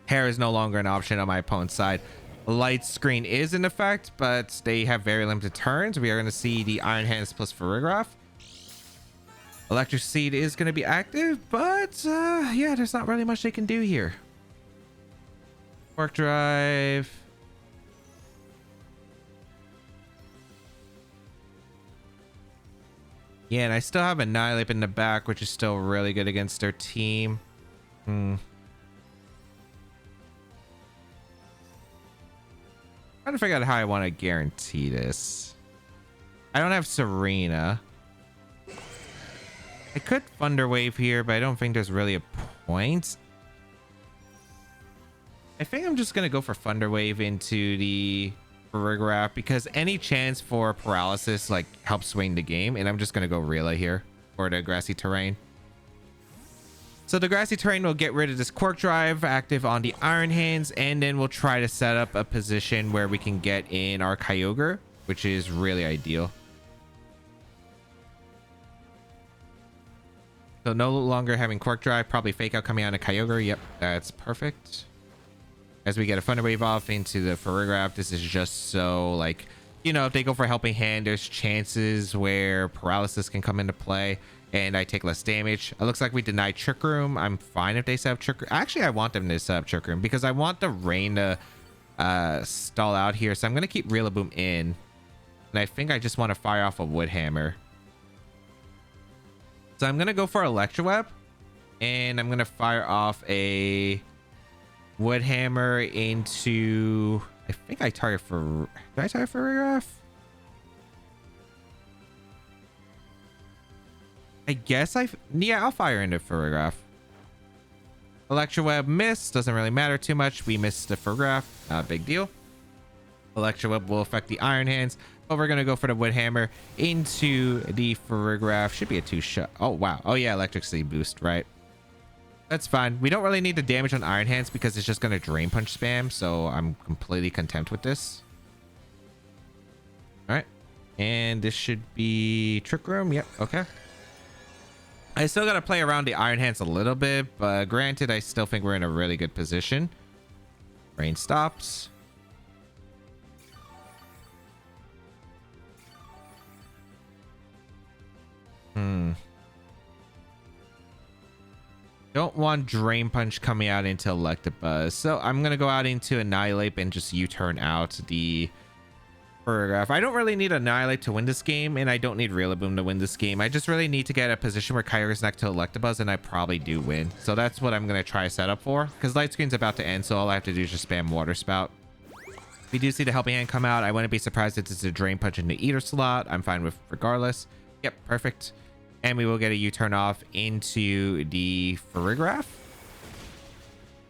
Hair is no longer an option on my opponent's side. Light Screen is in effect, but they have very limited turns. We are going to see the Iron Hands plus Farigiraf. Electric Seed is going to be active, but yeah, there's not really much they can do here. Quark Drive. Yeah, and I still have Annihilape in the back, which is still really good against their team. Trying to figure out how I want to guarantee this. I don't have Tsareena. I could Thunder Wave here, but I don't think there's really a point. I think I'm just going to go for Thunder Wave into the Farigiraf because any chance for paralysis like helps swing the game, and I'm just going to go Relay here for the grassy terrain. So the grassy terrain will get rid of this Quark Drive active on the Iron Hands, and then we'll try to set up a position where we can get in our Kyogre, which is really ideal. So no longer having Quark Drive, probably Fake Out coming out of Kyogre. Yep, that's perfect. As we get a Thunder Wave off into the Farigiraf, this is just so like, you know, if they go for Helping Hand, there's chances where paralysis can come into play and I take less damage. It looks like we denied Trick Room. I'm fine if they set up Trick Room. Actually, I want them to set up Trick Room because I want the rain to stall out here. So I'm going to keep Rillaboom in. And I think I just want to fire off a Wood Hammer. So I'm going to go for Electroweb. And I'm going to fire off a Wood Hammer into... I think I target for... Did I target for Farigiraf? I guess yeah, I'll fire into Farigiraf. Electroweb missed. Doesn't really matter too much. We missed the Farigiraf. Not a big deal. Electroweb will affect the Iron Hands, but we're going to go for the Wood Hammer into the Farigiraf. Should be a 2-shot. Oh, wow. Oh, yeah. Electric Seed boost, right? That's fine. We don't really need the damage on Iron Hands because it's just going to Drain Punch spam, so I'm completely content with this. All right. And this should be Trick Room. Yep. Okay. I still got to play around the Iron Hands a little bit, but granted, I still think we're in a really good position. Rain stops. Don't want Drain Punch coming out into Electabuzz, so I'm gonna go out into Annihilape and just U-turn out the Farigiraf. I don't really need Annihilape to win this game, and I don't need Rillaboom to win this game. I just really need to get a position where Kyogre's next to Electabuzz, and I probably do win. So that's what I'm gonna try to set up for, because Light Screen's about to end, so all I have to do is just spam Water Spout. We do see the Helping Hand come out. I wouldn't be surprised if it's a Drain Punch in the Eater slot. I'm fine with regardless. Yep, perfect. And we will get a U-turn off into the Farigiraf.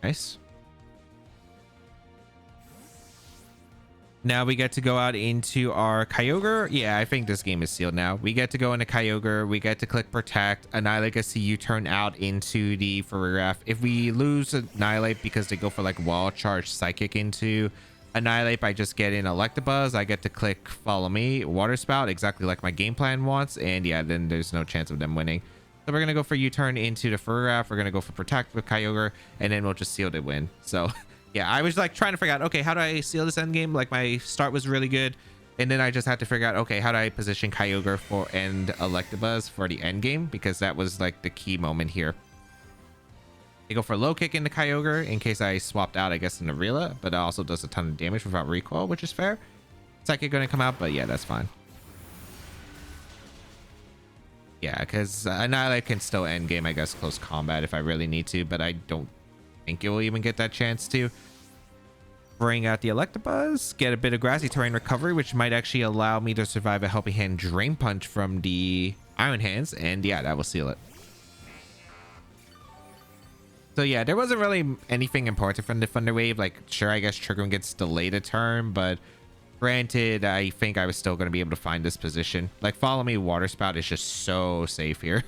Nice. Now we get to go out into our Kyogre. Yeah, I think this game is sealed now. We get to go into Kyogre. We get to click Protect. Annihilate gets to U-turn out into the Farigiraf. If we lose Annihilate because they go for like Wall Charge Psychic into Annihilate, I just get in Electabuzz. I get to click Follow Me, Water Spout, exactly like my game plan wants, and yeah, then there's no chance of them winning. So we're gonna go for U-turn into the Farigiraf. We're gonna go for Protect with Kyogre, and then we'll just seal the win. So yeah, I was like trying to figure out, okay, how do I seal this end game? Like my start was really good, and then I just had to figure out, okay, how do I position Kyogre for and Electabuzz for the end game, because that was like the key moment here. I go for Low Kick into Kyogre in case I swapped out, I guess, into Rila, but it also does a ton of damage without recoil, which is fair. Psychic going to come out, but yeah, that's fine. Yeah, because Annihilate can still end game, I guess, close combat if I really need to, but I don't think it will even get that chance to. Bring out the Electabuzz, get a bit of grassy terrain recovery, which might actually allow me to survive a Helping Hand Drain Punch from the Iron Hands, and yeah, that will seal it. So yeah, there wasn't really anything important from the Thunder Wave. Like, sure, I guess Triggering gets delayed a turn, but granted, I think I was still going to be able to find this position. Like, Follow Me Water Spout is just so safe here.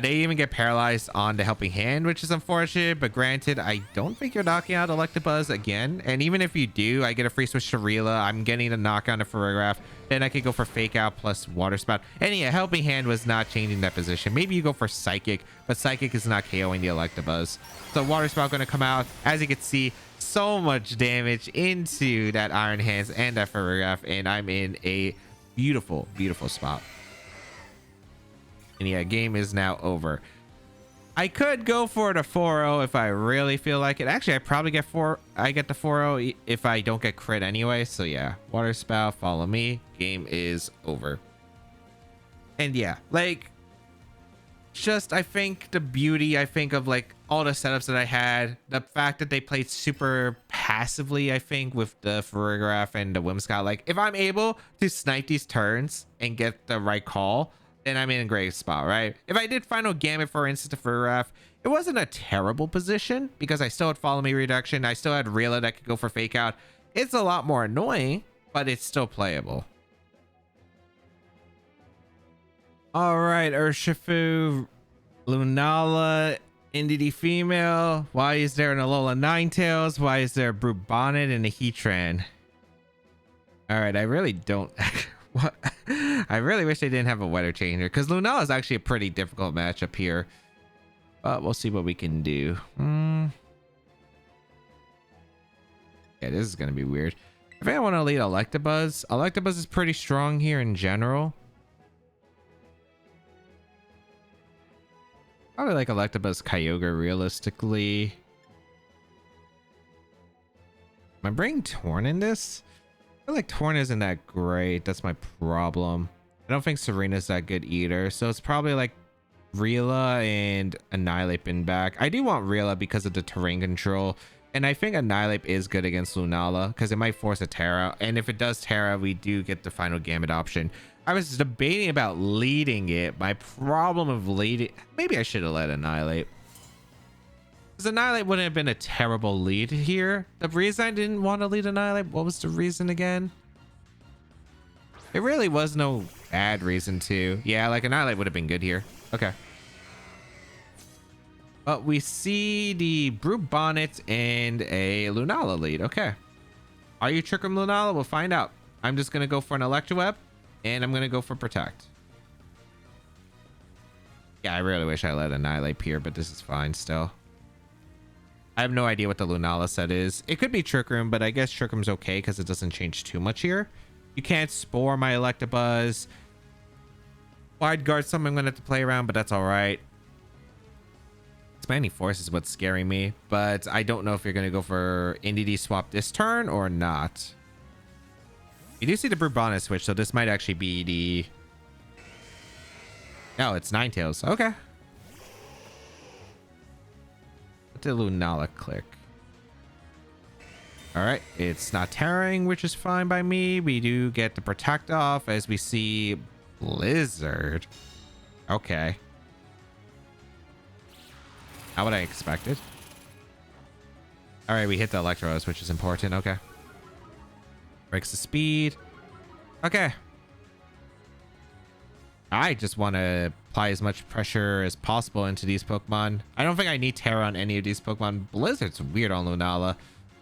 They even get paralyzed on the Helping Hand, which is unfortunate, but granted, I don't think you're knocking out Electabuzz again. And even if you do, I get a free switch to Tsareena. I'm getting a knockout to Farigiraf. Then I could go for Fake Out plus Water Spout. And yeah, Helping Hand was not changing that position. Maybe you go for Psychic, but Psychic is not KOing the Electabuzz. So Water Spout going to come out. As you can see, so much damage into that Iron Hands and that Farigiraf, and I'm in a beautiful, beautiful spot. And yeah, game is now over. I could go for the 4-0 if I really feel like it. Actually, I probably get the 4-0 if I don't get crit anyway. So yeah, Water Spout, Follow Me. Game is over. And yeah, like, just I think the beauty, of like all the setups that I had, the fact that they played super passively, I think, with the Farigiraf and the Whimsicott. Like, if I'm able to snipe these turns and get the right call, then I'm in a great spot, right? If I did Final Gambit, for instance, to Farigiraf, it wasn't a terrible position because I still had Follow Me reduction. I still had Rila that could go for Fake Out. It's a lot more annoying, but it's still playable. All right, Urshifu, Lunala, NDD female. Why is there an Alola Ninetales? Why is there a Brute Bonnet and a Heatran? All right, I really don't... What? I really wish they didn't have a weather changer, because Lunala is actually a pretty difficult matchup here. But we'll see what we can do. Yeah, this is going to be weird. I think I want to lead Electabuzz. Electabuzz is pretty strong here in general. Probably like Electabuzz Kyogre realistically. Am I bringing Torn in this? I feel like Torn isn't that great. That's my problem. I don't think Tsareena's that good either. So it's probably like Rila and Annihilape in back. I do want Rila because of the terrain control. And I think Annihilape is good against Lunala because it might force a Terra. And if it does Terra, we do get the Final Gambit option. I was debating about leading it. My problem of leading... Maybe I should have let Annihilape. Because Annihilape wouldn't have been a terrible lead here. The reason I didn't want to lead Annihilape, what was the reason again? It really was no bad reason to. Yeah, like Annihilape would have been good here. Okay. But we see the Brute Bonnet and a Lunala lead. Okay. Are you Trick Room Lunala? We'll find out. I'm just going to go for an Electraweb. And I'm going to go for Protect. Yeah, I really wish I let Annihilape here, but this is fine still. I have no idea what the Lunala set is. It could be Trick Room, but I guess Trick Room's okay because it doesn't change too much here. You can't Spore my Electabuzz. Wide Guard something I'm going to have to play around, but that's all right. Expanding Force is what's scaring me, but I don't know if you're going to go for NDD swap this turn or not. You do see the Brute Bonnet switch, so this might actually be the... Oh, it's Ninetales. Okay. Let the Lunala click. Alright, it's not tearing, which is fine by me. We do get the Protect off as we see Blizzard. Okay. Not what I expected. Alright, we hit the Electros, which is important. Okay. Breaks the speed. Okay. I just want to apply as much pressure as possible into these Pokemon. I don't think I need Terra on any of these Pokemon. Blizzard's weird on Lunala.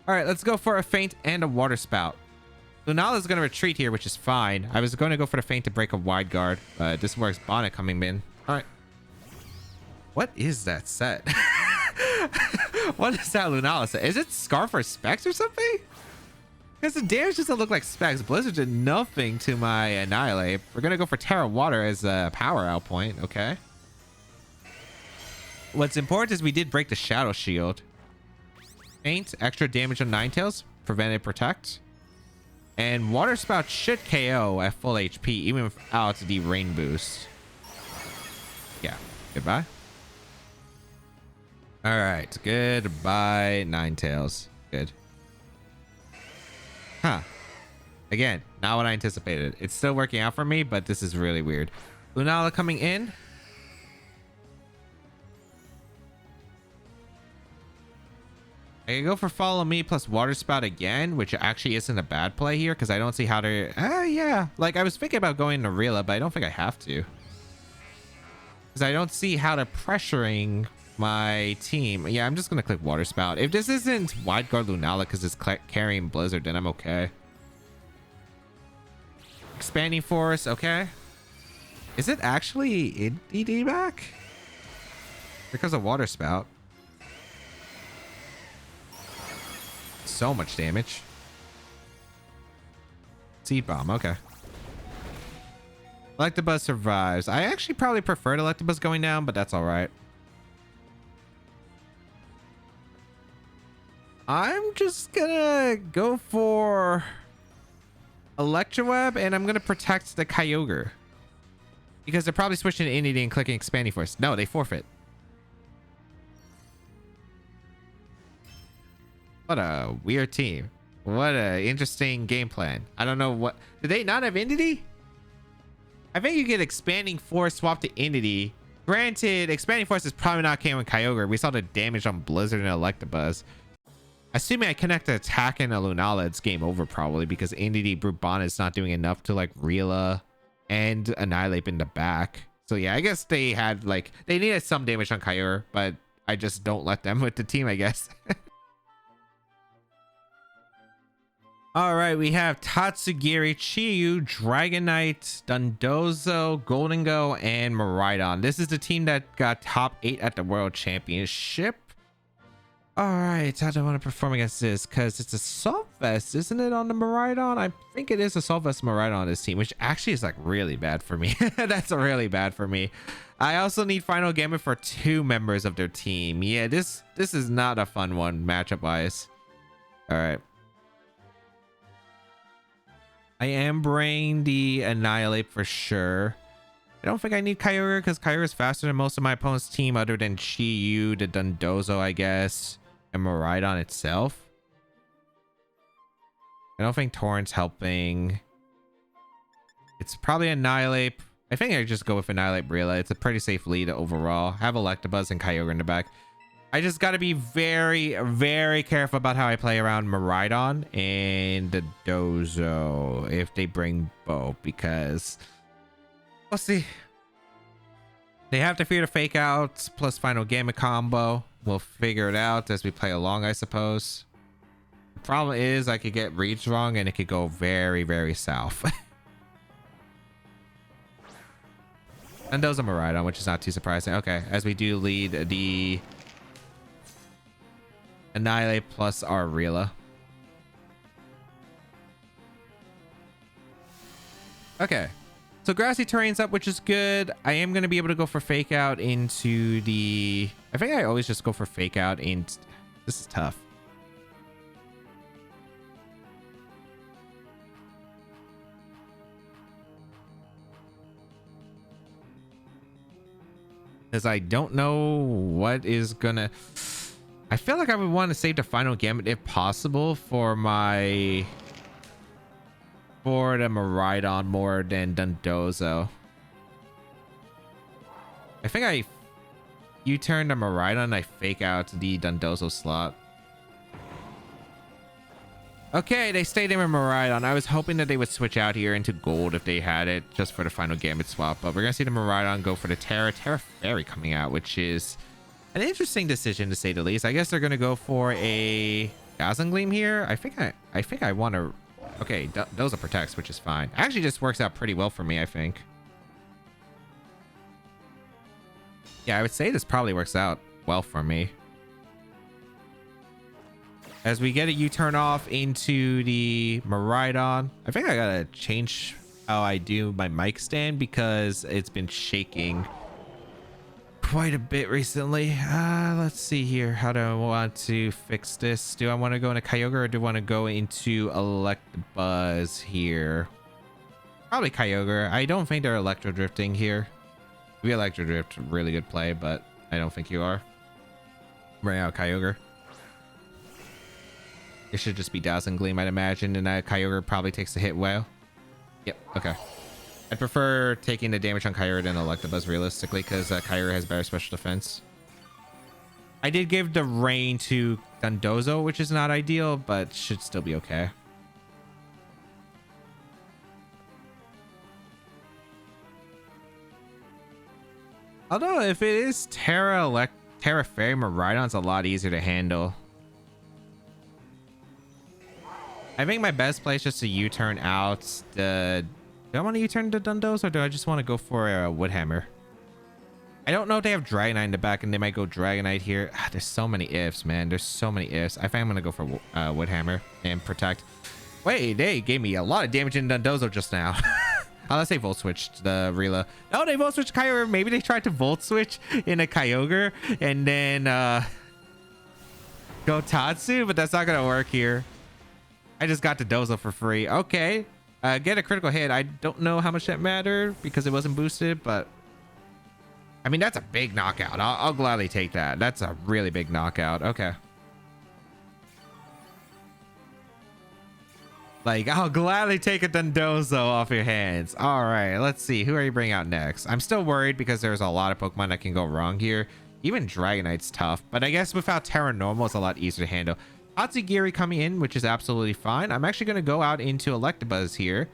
All right, let's go for a Feint and a Water Spout. Lunala is going to retreat here, which is fine. I was going to go for the Feint to break a Wide Guard, but this works. Bonnet coming in. All right. What is that set? What is that Lunala set? Is it Scarf or Specs or something? Because the damage doesn't look like Specs. Blizzard did nothing to my Annihilape. We're going to go for Terra Water as a power out point. Okay. What's important is we did break the Shadow Shield. Feint, extra damage on Ninetales. Prevented Protect. And Water Spout should KO at full HP, even without the Rain Boost. Yeah. Goodbye. All right. Goodbye, Ninetales. Good. Huh. Again, not what I anticipated. It's still working out for me, but this is really weird. Lunala coming in. I can go for Follow Me plus Water Spout again, which actually isn't a bad play here because I don't see how to... yeah. Like, I was thinking about going to Rila, but I don't think I have to. Because I don't see how to pressuring my team. Yeah, I'm just going to click Water Spout. If this isn't Wide Guard Lunala because it's carrying Blizzard, then I'm okay. Expanding Force, okay. Is it actually in DD back? Because of Water Spout. So much damage. Seed Bomb, okay. Electabuzz survives. I actually probably preferred Electabuzz going down, but that's all right. I'm just gonna go for Electroweb, and I'm gonna protect the Kyogre. Because they're probably switching to Inity and clicking Expanding Force. No, they forfeit. What a weird team. What a interesting game plan. I don't know what... Did they not have Inity? I think you get Expanding Force swap to Inity. Granted, Expanding Force is probably not came with Kyogre. We saw the damage on Blizzard and Electabuzz. Assuming I connect the attack and a Lunala, it's game over probably because Inity Brute Bond is not doing enough to like Rila and Annihilape in the back. So yeah, I guess they had like... They needed some damage on Kyogre, but I just don't let them with the team, I guess. All right, we have Tatsugiri, Chiyu, Dragonite, Dondozo, Goldengo, and Miraidon. This is the team that got top 8 at the World Championship. All right, how do I want to perform against this? Because it's a Assault Vest, isn't it, on the Miraidon? I think it is Assault Vest Miraidon on this team, which actually is like really bad for me. That's really bad for me. I also need Final Gambit for 2 members of their team. Yeah, this is not a fun one matchup-wise. All right. I am bringing the Annihilape for sure. I don't think I need Kyogre because Kyogre is faster than most of my opponent's team other than Chiyu, the Dondozo, I guess, and Miraidon itself. I don't think Torrent's helping. It's probably Annihilape. I think I just go with Annihilape Rila. It's a pretty safe lead overall. Have Electabuzz and Kyogre in the back. I just got to be very, very careful about how I play around Miraidon and the Dozo if they bring both, because we'll see. They have to fear the Fake Outs plus Final Gamut combo. We'll figure it out as we play along, I suppose. The problem is I could get reads wrong and it could go very, very south. And those are Miraidon, which is not too surprising. Okay, as we do lead the Annihilape plus our Rila. Okay, so grassy terrain's up, which is good. I am going to be able to go for Fake Out into the... I think I always just go for Fake Out in... This is tough. Because I don't know what is gonna... I feel like I would want to save the Final Gambit if possible for my... for the Miraidon more than Dondozo. I think I U-turn the Miraidon, I Fake Out the Dondozo slot. Okay, they stayed in with Miraidon. I was hoping that they would switch out here into gold if they had it, just for the Final Gambit swap. But we're going to see the Miraidon go for the Terra Fairy coming out, which is an interesting decision to say the least. I guess they're going to go for a Dazzling Gleam here. I think I want to... Okay, those are protects, which is fine. Actually just works out pretty well for me, I think. Yeah, I would say this probably works out well for me. As we get a U-turn off into the Miraidon. I think I gotta change how I do my mic stand because it's been shaking quite a bit recently. Let's see here. How do I want to fix this? Do I want to go into Kyogre or do I want to go into Electabuzz here? Probably Kyogre. I don't think they're Electro Drifting here. Maybe Electro Drift, really good play, but I don't think you are. Bring out Kyogre. It should just be Dazzling Gleam, I'd imagine, and Kyogre probably takes the hit well. Yep, okay. I'd prefer taking the damage on Kyogre than Electabuzz realistically, because Kyogre has better special defense. I did give the rain to Dondozo, which is not ideal, but should still be okay. Although if it is Terra Fairy, Miraidon's a lot easier to handle. I think my best play is just to U-turn out the... Do I want to U-turn the Dondozo, or do I just want to go for a Woodhammer? I don't know if they have Dragonite in the back, and they might go Dragonite here. There's so many ifs, man. There's so many ifs. I think I'm going to go for Woodhammer and Protect. Wait, they gave me a lot of damage in Dondozo just now. Unless they Volt Switched the Rila. No, they Volt Switched Kyogre. Maybe they tried to Volt Switch in a Kyogre and then go Tatsu, but that's not going to work here. I just got the Dozo for free. Okay. Get a critical hit. I don't know how much that mattered because it wasn't boosted, but I mean, that's a big knockout. I'll gladly take that. That's a really big knockout. Okay. Like, I'll gladly take a Dondozo off your hands. All right, let's see. Who are you bringing out next? I'm still worried because there's a lot of Pokemon that can go wrong here. Even Dragonite's tough, but I guess without Terra Normal, it's a lot easier to handle. Tatsugiri coming in, which is absolutely fine. I'm actually going to go out into Electabuzz here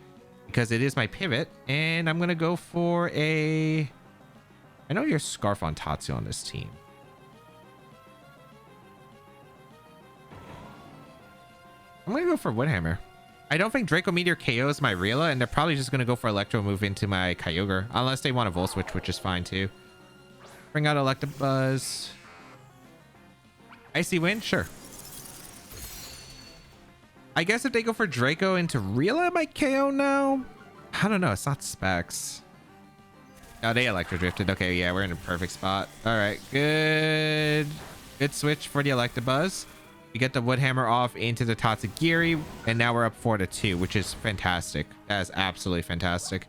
because it is my pivot, and I'm going to go for a... I know you're Scarf on Tatsu on this team. I'm going to go for Woodhammer. I don't think Draco Meteor KOs my Rila, and they're probably just going to go for Electro move into my Kyogre, unless they want a Volt Switch, which is fine too. Bring out Electabuzz. Icy Wind? Sure. I guess if they go for Draco into Rila, I might KO now. I don't know. It's not Specs. Oh, they Electro Drifted. Okay, yeah, we're in a perfect spot. All right, good switch for the Electabuzz. We get the Woodhammer off into the Tatsugiri, and now we're up 4-2, which is fantastic. That is absolutely fantastic.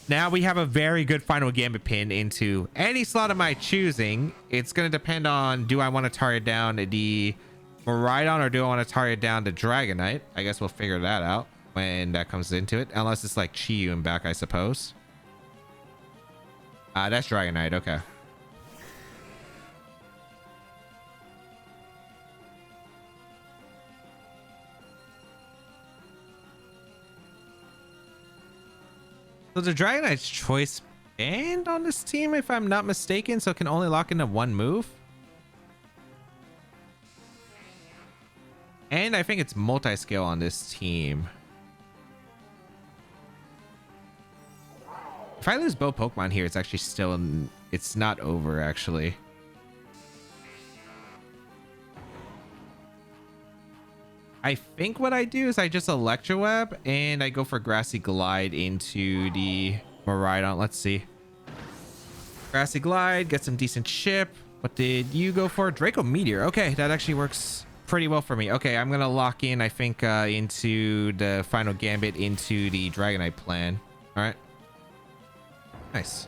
Now we have a very good final Gambit pin into any slot of my choosing. It's going to depend on, do I want to target down the Miraidon or do I want to target down the Dragonite? I guess we'll figure that out when that comes into it, unless it's like Chi-Yu in back, I suppose. That's Dragonite. Okay. So the Dragonite's choice banned on this team, if I'm not mistaken, so it can only lock into one move. And I think it's multi-scale on this team. If I lose both Pokemon here, it's actually still... It's not over, actually. I think what I do is I just Electro Web and I go for Grassy Glide into the Miraidon. Let's see. Grassy Glide, get some decent chip. What did you go for? Draco Meteor. Okay, that actually works pretty well for me. Okay, I'm going to lock in, I think, into the final Gambit into the Dragonite plan. All right. Nice.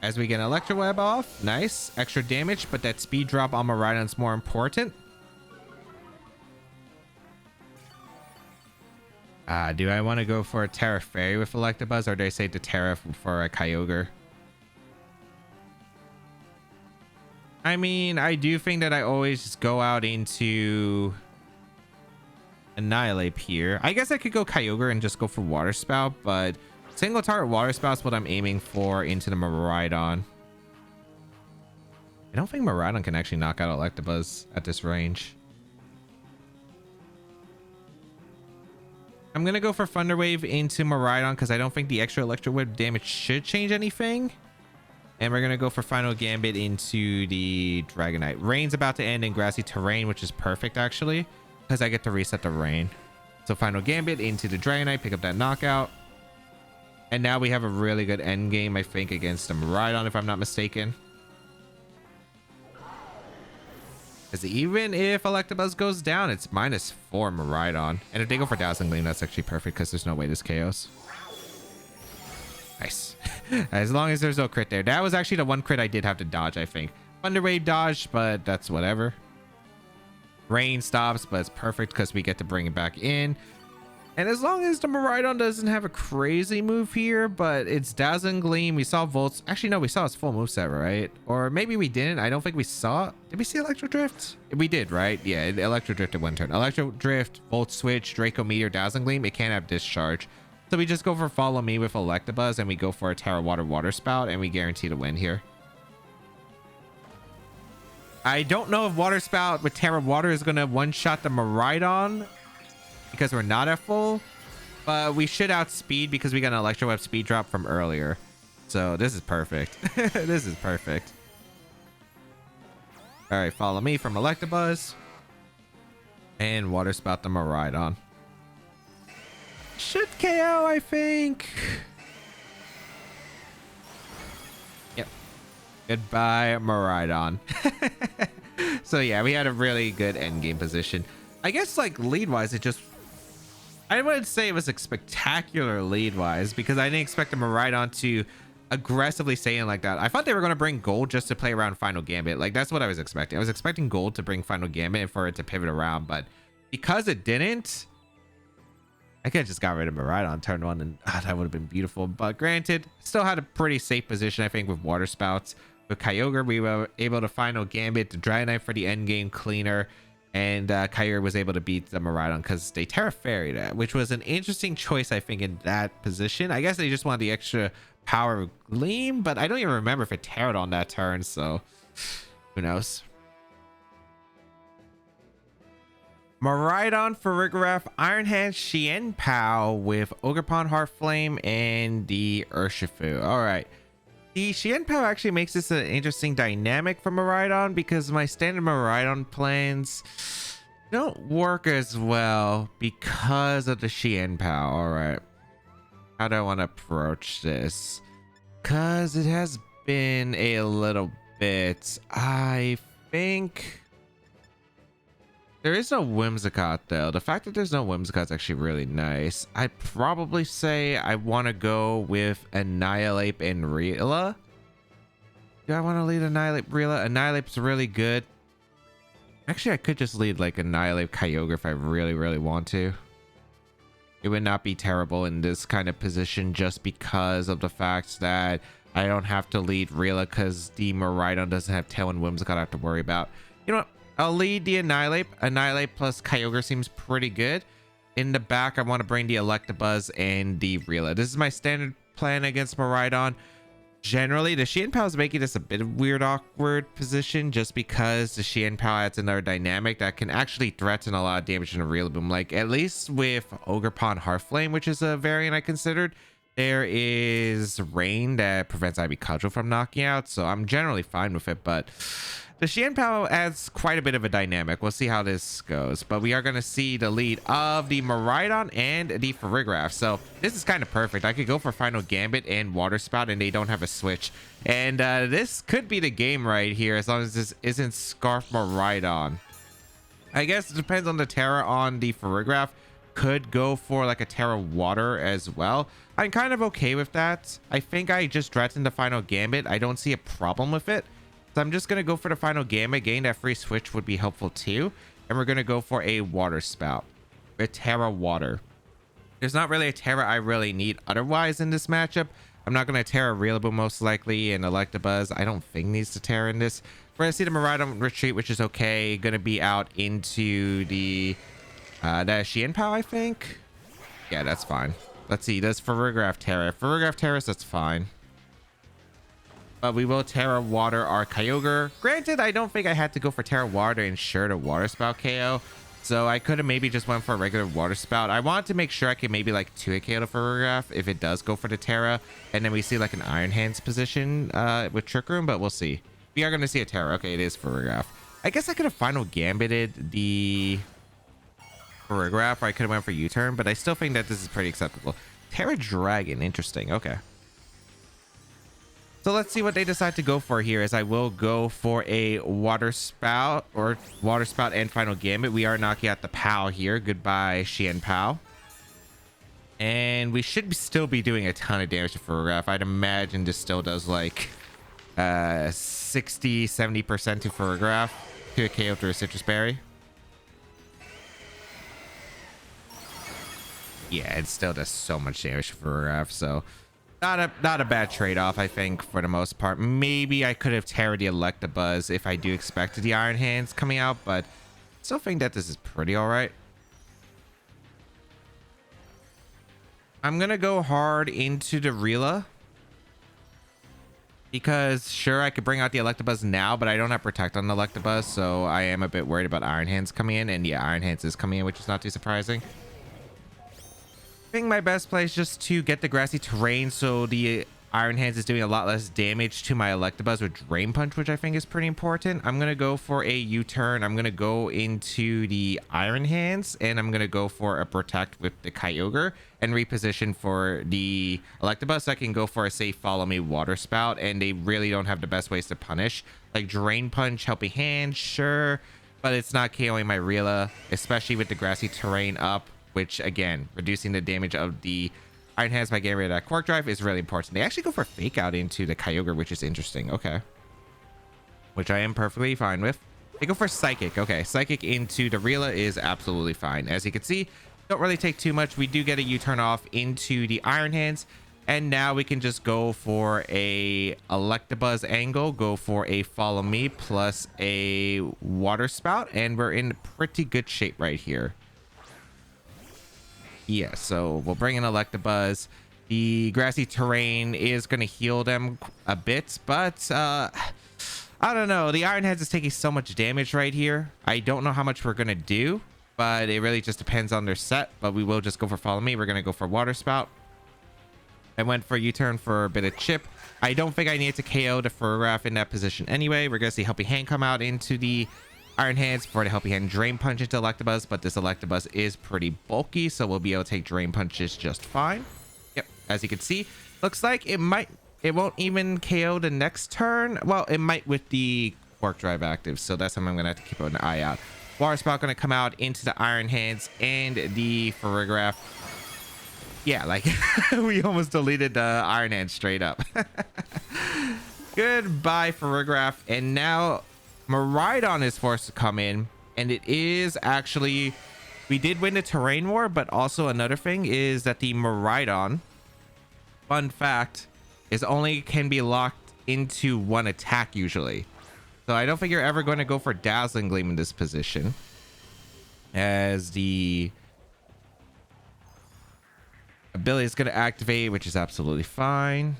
As we get an Electro Web off, nice. Extra damage, but that speed drop on Miraidon's more important. Do I want to go for a Terra Fairy with Electabuzz, or do I say to Terra for a Kyogre? I mean, I do think that I always just go out into Annihilape here. I guess I could go Kyogre and just go for Water Spout, but single target Water Spout is what I'm aiming for into the Miraidon. I don't think Miraidon can actually knock out Electabuzz at this range. I'm going to go for Thunder Wave into Miraidon because I don't think the extra Electro Wave damage should change anything. And we're going to go for Final Gambit into the Dragonite. Rain's about to end in Grassy Terrain, which is perfect, actually, because I get to reset the Rain. So Final Gambit into the Dragonite, pick up that knockout. And now we have a really good end game, I think, against the Miraidon, if I'm not mistaken. Because even if Electabuzz goes down, it's -4 Miraidon. And if they go for Dazzling Gleam, that's actually perfect because there's no way this KOs. Nice. As long as there's no crit there. That was actually the one crit I did have to dodge, I think. Thunder Wave dodged, but that's whatever. Rain stops, but it's perfect because we get to bring it back in. And as long as the Miraidon doesn't have a crazy move here, but it's Dazzling Gleam. We saw Volts. Actually, no, we saw its full moveset, right? Or maybe we didn't. I don't think we saw. Did we see Electro Drift? We did, right? Yeah, Electro Drift at one turn. Electro Drift, Volt Switch, Draco Meteor, Dazzling Gleam. It can't have Discharge. So we just go for Follow Me with Electabuzz, and we go for a Terra Water Water Spout, and we guarantee to win here. I don't know if Water Spout with Terra Water is going to one-shot the Miraidon, because we're not at full, but we should outspeed because we got an Electro Web speed drop from earlier. So this is perfect. This is perfect. All right, Follow Me from Electabuzz and Water Spout the Miraidon. Should KO, I think. Yep. Goodbye, Miraidon. So yeah, we had a really good end game position. I guess like lead wise, it just, I wouldn't say it was a spectacular lead wise because I didn't expect the Miraidon to aggressively stay in like that. I thought they were going to bring gold just to play around Final Gambit. Like that's what I was expecting. I was expecting gold to bring Final Gambit and for it to pivot around, but because it didn't, I could have just got rid of Miraidon turn one and that would have been beautiful. But granted, still had a pretty safe position, I think, with Water Spouts. With Kyogre, we were able to Final Gambit, the Dragonite for the end game cleaner. And Kyogre was able to beat the Miraidon because they Terra Fairy'd it, which was an interesting choice, I think, in that position. I guess they just wanted the extra power of Gleam, but I don't even remember if it Terra'd on that turn, so who knows. Miraidon, Farigiraf, Iron Hand, Xianpao with Ogerpon, Heartflame, and the Urshifu. All right. The Xianpao actually makes this an interesting dynamic for Miraidon because my standard Miraidon plans don't work as well because of the Xianpao. All right. How do I want to approach this? Because it has been a little bit. I think there is no Whimsicott though. The fact that there's no Whimsicott is actually really nice. I'd probably say I want to go with Annihilape and Rila. Do I want to lead Annihilape, Rila? Annihilape's really good. Actually, I could just lead like Annihilape, Kyogre if I really, really want to. It would not be terrible in this kind of position just because of the fact that I don't have to lead Rila because the Miraidon doesn't have Tail and Whimsicott I have to worry about. You know what? I'll lead the Annihilape. Annihilape plus Kyogre seems pretty good. In the back, I want to bring the Electabuzz and the Rila. This is my standard plan against Miraidon. Generally, the Xianpao is making this a bit of weird, awkward position just because the Xianpao adds another dynamic that can actually threaten a lot of damage in a Rillaboom. Like, at least with Ogerpon Heartflame, which is a variant I considered, there is Rain that prevents Ivy Cudgel from knocking out, so I'm generally fine with it, but the Xianpao adds quite a bit of a dynamic. We'll see how this goes, but we are going to see the lead of the Miraidon and the Farigiraf. So this is kind of perfect. I could go for Final Gambit and Water Spout, and they don't have a switch. And this could be the game right here, as long as this isn't Scarf Miraidon. I guess it depends on the Terra on the Farigiraf. Could go for like a Terra Water as well. I'm kind of okay with that. I think I just threatened the Final Gambit. I don't see a problem with it. So I'm just going to go for the Final Gambit. Getting that free switch would be helpful too. And we're going to go for a Water Spout. A Terra Water. There's not really a Terra I really need otherwise in this matchup. I'm not going to Terra Rillaboom most likely, and Electabuzz I don't think needs to Terra in this. We're going to see the Miraidon retreat, which is okay. Going to be out into the Xianpao, I think. Yeah, that's fine. Let's see. Does Farigiraf Terra? Farigiraf Terra, that's fine. But we will Terra Water our Kyogre. Granted, I don't think I had to go for Terra Water to ensure the Water Spout KO. So I could have maybe just went for a regular Water Spout. I wanted to make sure I could maybe like 2-hit KO the Farigiraf if it does go for the Terra. And then we see like an Iron Hands position with Trick Room, but we'll see. We are going to see a Terra. Okay, it is Farigiraf. I guess I could have Final Gambited the Farigiraf, or I could have went for U-turn, but I still think that this is pretty acceptable. Terra Dragon, interesting. Okay. So let's see what they decide to go for here, as I will go for a Water Spout, or Water Spout and Final Gambit. We are knocking out the POW here. Goodbye, Xianpao. And we should still be doing a ton of damage to Farigiraf. I'd imagine this still does like 60-70% to Farigiraf. To a KO through a Citrus Berry. Yeah, it still does so much damage for Farigiraf, so not a bad trade-off, I think, for the most part. Maybe I could have Terra the Electabuzz if I do expect the Iron Hands coming out, but still think that this is pretty all right. I'm gonna go hard into the Rila because sure, I could bring out the Electabuzz now, but I don't have Protect on the Electabuzz, so I am a bit worried about Iron Hands coming in, and yeah, Iron Hands is coming in, which is not too surprising. I think my best play is just to get the grassy terrain so the Iron Hands is doing a lot less damage to my Electabuzz with Drain Punch, which I think is pretty important. I'm going to go for a U-turn. I'm going to go into the Iron Hands, and I'm going to go for a Protect with the Kyogre and reposition for the Electabuzz so I can go for a safe Follow Me Water Spout, and they really don't have the best ways to punish. Like Drain Punch, Helping Hand, sure, but it's not KOing my Rila, especially with the grassy terrain up, which again, reducing the damage of the Iron Hands by getting rid of that Quark Drive is really important. They actually go for Fake Out into the Kyogre, which is interesting. Okay. Which I am perfectly fine with. They go for Psychic. Okay, Psychic into the Rila is absolutely fine. As you can see, don't really take too much. We do get a U-turn off into the Iron Hands. And now we can just go for a Electabuzz angle, go for a Follow Me plus a Water Spout, and we're in pretty good shape right here. Yeah, so we'll bring in Electabuzz. The grassy terrain is going to heal them a bit, but I don't know. The Iron Hands is taking so much damage right here. I don't know how much we're going to do, but it really just depends on their set. But we will just go for Follow Me. We're going to go for Water Spout. I went for U-turn for a bit of chip. I don't think I need to KO the Farigiraf in that position anyway. We're going to see Helping Hand come out into the Iron Hands for the Helping Hand Drain Punch into Electabuzz, but this Electabuzz is pretty bulky, so we'll be able to take Drain Punches just fine. Yep, as you can see, looks like it won't even KO the next turn. Well, it might with the Quark Drive active, so that's something I'm gonna have to keep an eye out. Water Spout gonna come out into the Iron Hands and the Farigiraf. Yeah, like we almost deleted the Iron Hands straight up. Goodbye, Farigiraf, and now Miraidon is forced to come in, and it is actually, we did win the terrain war, but also another thing is that the Miraidon, fun fact, is only can be locked into one attack usually. So I don't think you're ever going to go for Dazzling Gleam in this position, as the ability is going to activate, which is absolutely fine.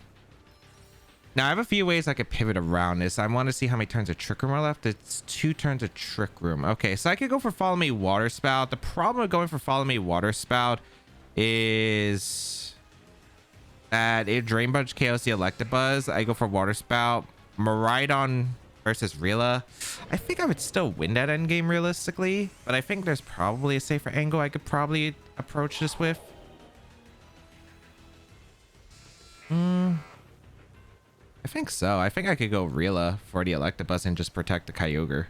Now, I have a few ways I could pivot around this. I want to see how many turns of Trick Room are left. It's 2 turns of Trick Room. Okay, so I could go for Follow Me Water Spout. The problem with going for Follow Me Water Spout is that it Drain Punch KOs the Electabuzz. I go for Water Spout. Miraidon versus Rila. I think I would still win that endgame realistically, but I think there's probably a safer angle I could probably approach this with. I think so. I think I could go Rila for the Electabuzz and just protect the Kyogre.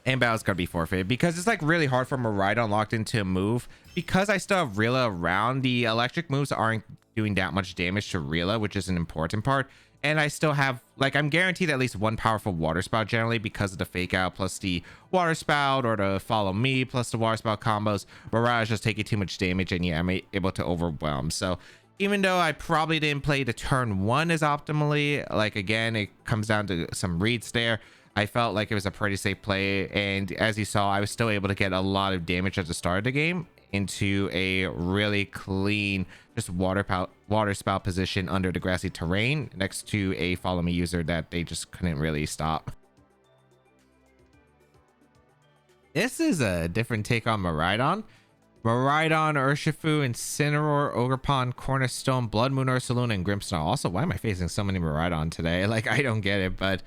And battle's gotta be forfeited because it's like really hard for Miraidon locked into a move. Because I still have Rila around, the electric moves aren't doing that much damage to Rila, which is an important part. And I still have, like, I'm guaranteed at least one powerful Water Spout generally because of the Fake Out plus the Water Spout or the Follow Me plus the Water Spout combos. Mirage just taking too much damage, and yeah, I'm able to overwhelm. So even though I probably didn't play the turn 1 as optimally, like, again, it comes down to some reads there. I felt like it was a pretty safe play, and as you saw, I was still able to get a lot of damage at the start of the game into a really clean just water spout position under the grassy terrain next to a Follow Me user that they just couldn't really stop. This is a different take on Miraidon. Miraidon, Urshifu, Incineroar, Ogerpon, Cornerstone, Blood Moon, Ursaluna, and Grimmsnarl. Also, why am I facing so many Miraidon today? Like, I don't get it, but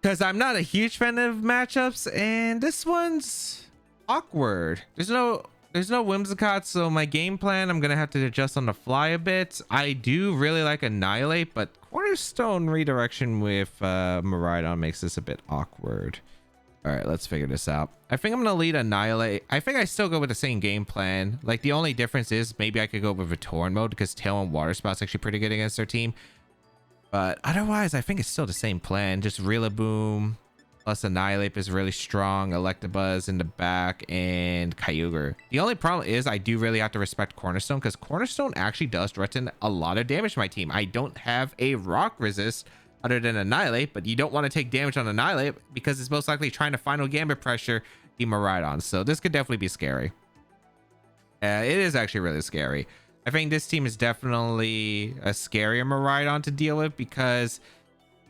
because I'm not a huge fan of matchups, and this one's awkward. There's no Whimsicott, so my game plan, I'm gonna have to adjust on the fly a bit. I do really like Annihilate, but Cornerstone redirection with Miraidon makes this a bit awkward. All right, let's figure this out. I think I'm gonna lead Annihilate. I think I still go with the same game plan. Like, the only difference is maybe I could go with Vitorin mode because Tail and Water Spout's actually pretty good against their team. But otherwise, I think it's still the same plan. Just Rillaboom, Plus Annihilape is really strong, Electabuzz in the back, and Kyogre. The only problem is I do really have to respect Cornerstone because Cornerstone actually does threaten a lot of damage to my team. I don't have a rock resist other than Annihilape, but you don't want to take damage on Annihilape because it's most likely trying to final gambit pressure the Miraidon. So this could definitely be scary. It is actually really scary. I think this team is definitely a scarier Miraidon to deal with because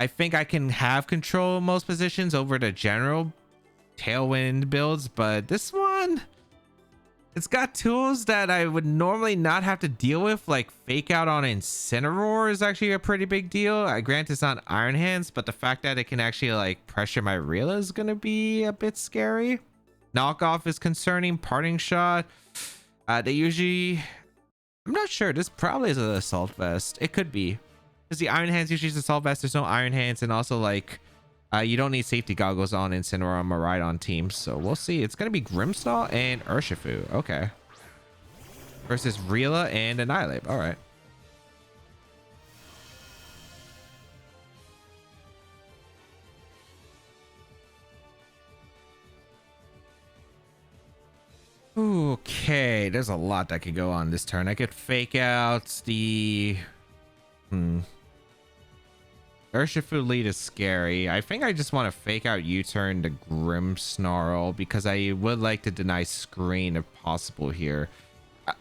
I think I can have control of most positions over the general Tailwind builds, but this one, it's got tools that I would normally not have to deal with, like Fake Out on Incineroar is actually a pretty big deal. I grant it's not Iron Hands, but the fact that it can actually like pressure my Rilla is going to be a bit scary. Knockoff is concerning. Parting Shot, they usually, I'm not sure, this probably is an Assault Vest. It could be. Because the Iron Hands usually is Assault Vest. There's no Iron Hands. And also, like, you don't need safety goggles on Incineroar on Miraidon teams. So we'll see. It's going to be Grimmsnarl and Urshifu. Okay. Versus Rilla and Annihilape. All right. Okay. There's a lot that could go on this turn. I could Fake Out the... Urshifu lead is scary. I think I just want to Fake Out U-turn to Grimmsnarl because I would like to deny screen if possible here.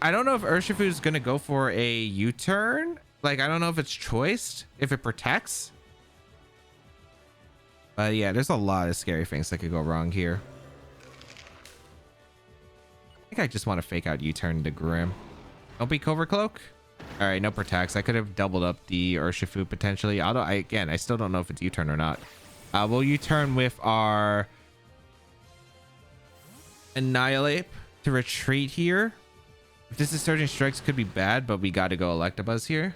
I don't know if Urshifu is going to go for a U-turn. Like, I don't know if it's choiced, if it protects. But yeah, there's a lot of scary things that could go wrong here. I think I just want to Fake Out U-turn to Grim. Don't be Covert Cloak. All right, no protects. I could have doubled up the Urshifu potentially. Although, again, I still don't know if it's U-turn or not. We'll U-turn with our Annihilape to retreat here. If this is Surging Strikes, could be bad, but we got to go Electabuzz here.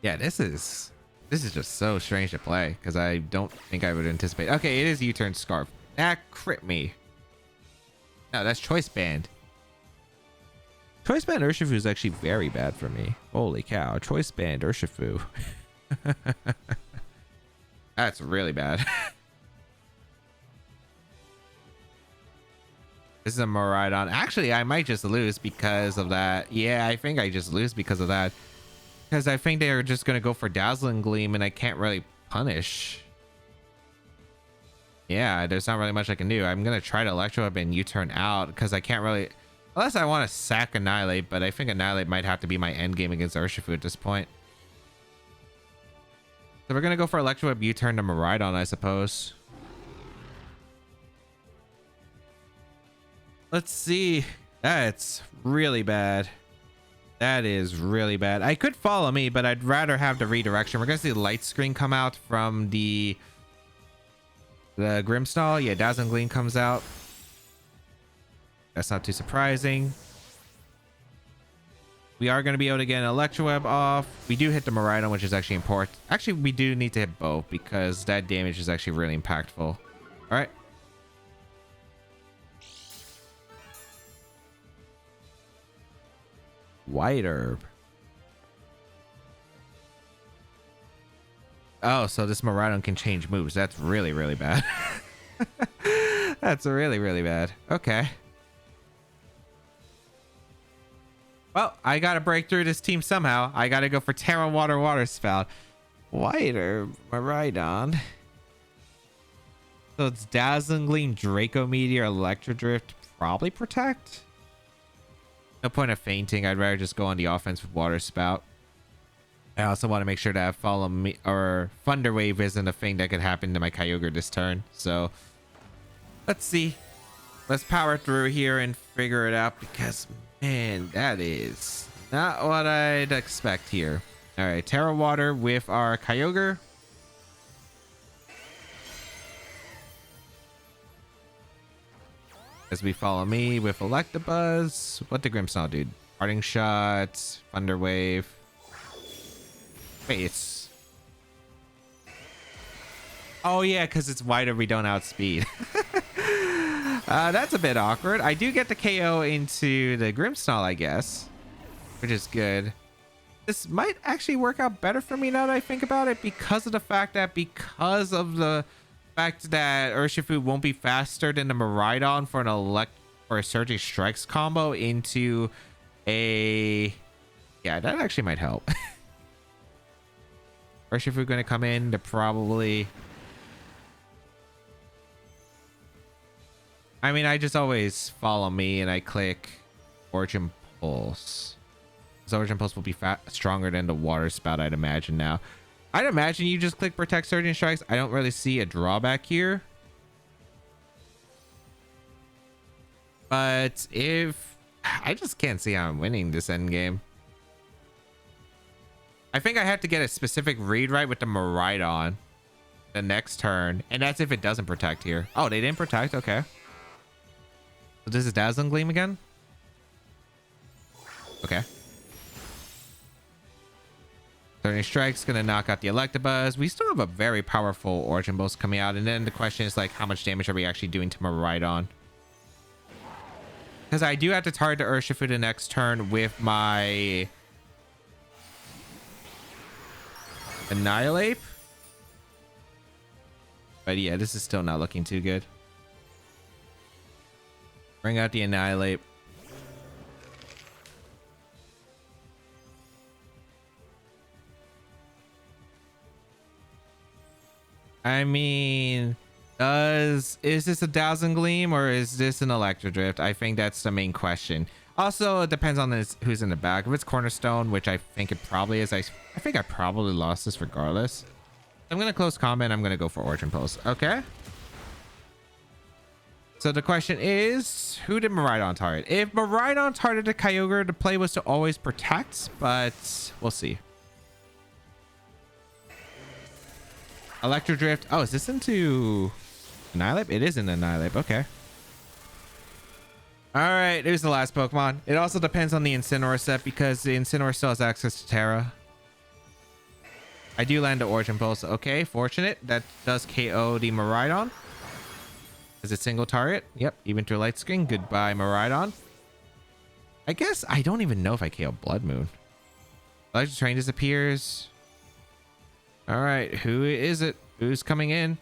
Yeah, this is just so strange to play because I don't think I would anticipate. Okay, it is U-turn Scarf. That crit me. No, that's Choice Band. Choice Band Urshifu is actually very bad for me. Holy cow. Choice Band Urshifu. That's really bad. This is a Miraidon. Actually, I might just lose because of that. Yeah, I think I just lose because of that. Because I think they're just going to go for Dazzling Gleam and I can't really punish. Yeah, there's not really much I can do. I'm going to try to Electro Web and U-turn out because I can't really... Unless I want to sack Annihilape, but I think Annihilape might have to be my end game against Urshifu at this point. So we're going to go for Electro Web U-turn to Miraidon, I suppose. Let's see. That's really bad. That is really bad. I could Follow Me, but I'd rather have the redirection. We're going to see the light screen come out from the Grimmsnarl. Yeah, Dazzling Gleam comes out. That's not too surprising. We are going to be able to get an Electro Web off. We do hit the Miraidon, which is actually important. Actually, we do need to hit both because that damage is actually really impactful. All right. White Herb. Oh, so this Miraidon can change moves. That's really, really bad. That's really, really bad. Okay. Well, I gotta break through this team somehow. I gotta go for Terra Water Water Spout. White Herb, Miraidon. So it's Dazzling Gleam, Draco Meteor, Electro Drift, probably Protect. No point of fainting. I'd rather just go on the offense with Water Spout. I also want to make sure that Follow Me or Thunder Wave isn't a thing that could happen to my Kyogre this turn. So let's see. Let's power through here and figure it out because, man, that is not what I'd expect here. All right, Terra Water with our Kyogre. As we Follow Me with Electabuzz. What did Grimmsnarl do? Parting Shot, Thunder Wave. Wait, it's... Oh, yeah, because it's wider, we don't outspeed. That's a bit awkward. I do get the KO into the Grimmsnarl, I guess, which is good. This might actually work out better for me now that I think about it because of the fact that because of the fact that Urshifu won't be faster than the Miraidon for a Surging Strikes combo into a... Yeah, that actually might help. Urshifu going to come in to probably... I mean, I just always follow me and I click Origin Pulse. So Origin Pulse will be stronger than the Water Spout, I'd imagine now. I'd imagine you just click Protect Surging Strikes. I don't really see a drawback here. But if... I just can't see how I'm winning this end game. I think I have to get a specific read right with the Miraidon the next turn. And that's if it doesn't protect here. Oh, they didn't protect? Okay. So this is Dazzling Gleam again? Okay. Surging Strike's gonna knock out the Electabuzz. We still have a very powerful Origin Pulse coming out. And then the question is, like, how much damage are we actually doing to Miraidon? Because I do have to target the Urshifu the next turn with my... Annihilape. But yeah, this is still not looking too good. Bring out the Annihilape. I mean, is this a Dazzling Gleam or is this an Electrodrift? I think that's the main question. Also, it depends on who's in the back. If it's Cornerstone, which I think it probably is, I think I probably lost this regardless. I'm going to close comment. I'm going to go for Origin Pulse. Okay. So the question is, who did Miraidon target? If Miraidon targeted Kyogre, the play was to always protect, but we'll see. Electrodrift. Oh, is this into Annihilape? It is in Annihilape. Okay. All right, here's the last Pokemon. It also depends on the Incineroar set because the Incineroar still has access to Terra. I do land the Origin Pulse. Okay, fortunate. That does KO the Miraidon. Is it single target? Yep, even through Light Screen. Goodbye, Miraidon. I guess I don't even know if I KO Blood Moon. Electric Train disappears. All right, who is it? Who's coming in?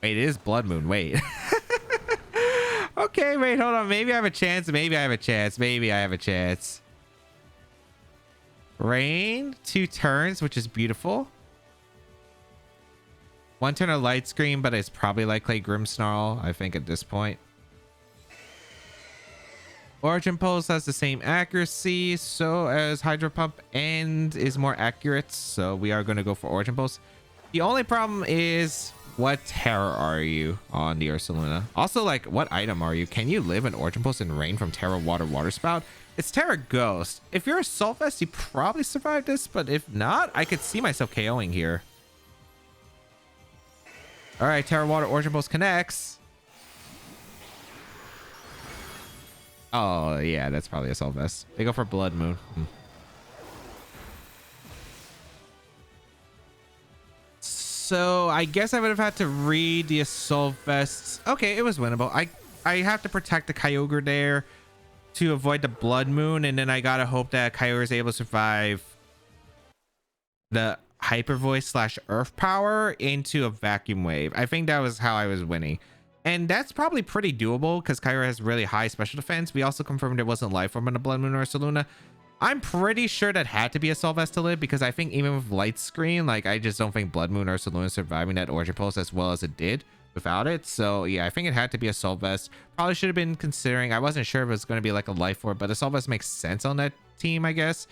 Wait, it is Blood Moon. Wait. Okay, wait, hold on. Maybe I have a chance. Maybe I have a chance. Maybe I have a chance. Rain, 2 turns, which is beautiful. 1 turn of Light Screen, but it's probably likely Grimmsnarl, I think, at this point. Origin Pulse has the same accuracy, so as Hydro Pump, and is more accurate. So we are going to go for Origin Pulse. The only problem is... what Terra are you on the Ursaluna? Also, like, what item are you? Can you live an Origin Pulse and Rain from Terra Water Spout? It's Terra Ghost. If you're a Assault Vest, you probably survive this, but if not, I could see myself KOing here. All right, Terra Water Origin Pulse connects. Oh, yeah, that's probably Assault Vest. They go for Blood Moon. So I guess I would have had to read the Assault Vests. Okay, it was winnable. I have to protect the Kyogre there to avoid the Blood Moon, and then I gotta hope that Kyogre is able to survive the Hyper Voice / Earth Power into a Vacuum Wave. I think that was how I was winning, and that's probably pretty doable because Kyogre has really high special defense. We also confirmed it wasn't Life Orb on the Blood Moon or Ursaluna. I'm pretty sure that had to be a Assault Vest to live because I think even with Light Screen, like, I just don't think Blood Moon or Ursaluna surviving that Origin Pulse as well as it did without it. So yeah, I think it had to be a Assault Vest. Probably should have been considering. I wasn't sure if it was going to be like a Life Orb, but Assault Vest makes sense on that team, I guess.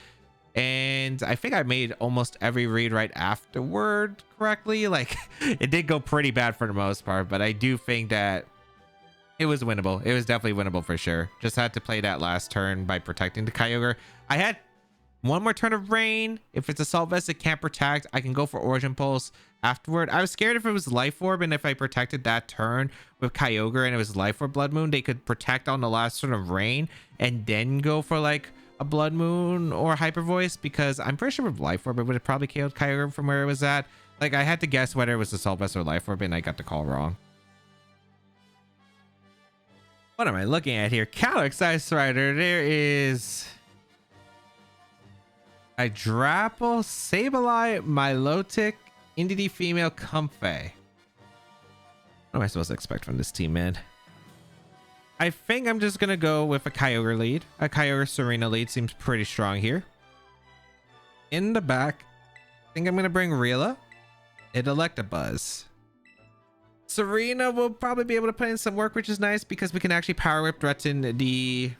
And I think I made almost every read right afterward correctly. Like, it did go pretty bad for the most part, but I do think that it was winnable. It was definitely winnable for sure. Just had to play that last turn by protecting the Kyogre. I had 1 more turn of Rain. If it's Assault Vest, it can't protect. I can go for Origin Pulse afterward. I was scared if it was Life Orb, and if I protected that turn with Kyogre and it was Life Orb Blood Moon, they could protect on the last turn of Rain and then go for like a Blood Moon or Hyper Voice, because I'm pretty sure with Life Orb, it would have probably killed Kyogre from where it was at. Like, I had to guess whether it was Assault Vest or Life Orb, and I got the call wrong. What am I looking at here? Calyx Ice Rider. There is a Drapple, Sableye, Milotic, Indeedee Female, Comfey. What am I supposed to expect from this team, man? I think I'm just gonna go with a Kyogre lead. A Kyogre Tsareena lead seems pretty strong here. In the back, I think I'm gonna bring Rila and Electabuzz. Tsareena will probably be able to put in some work, which is nice because we can actually Power Whip threaten the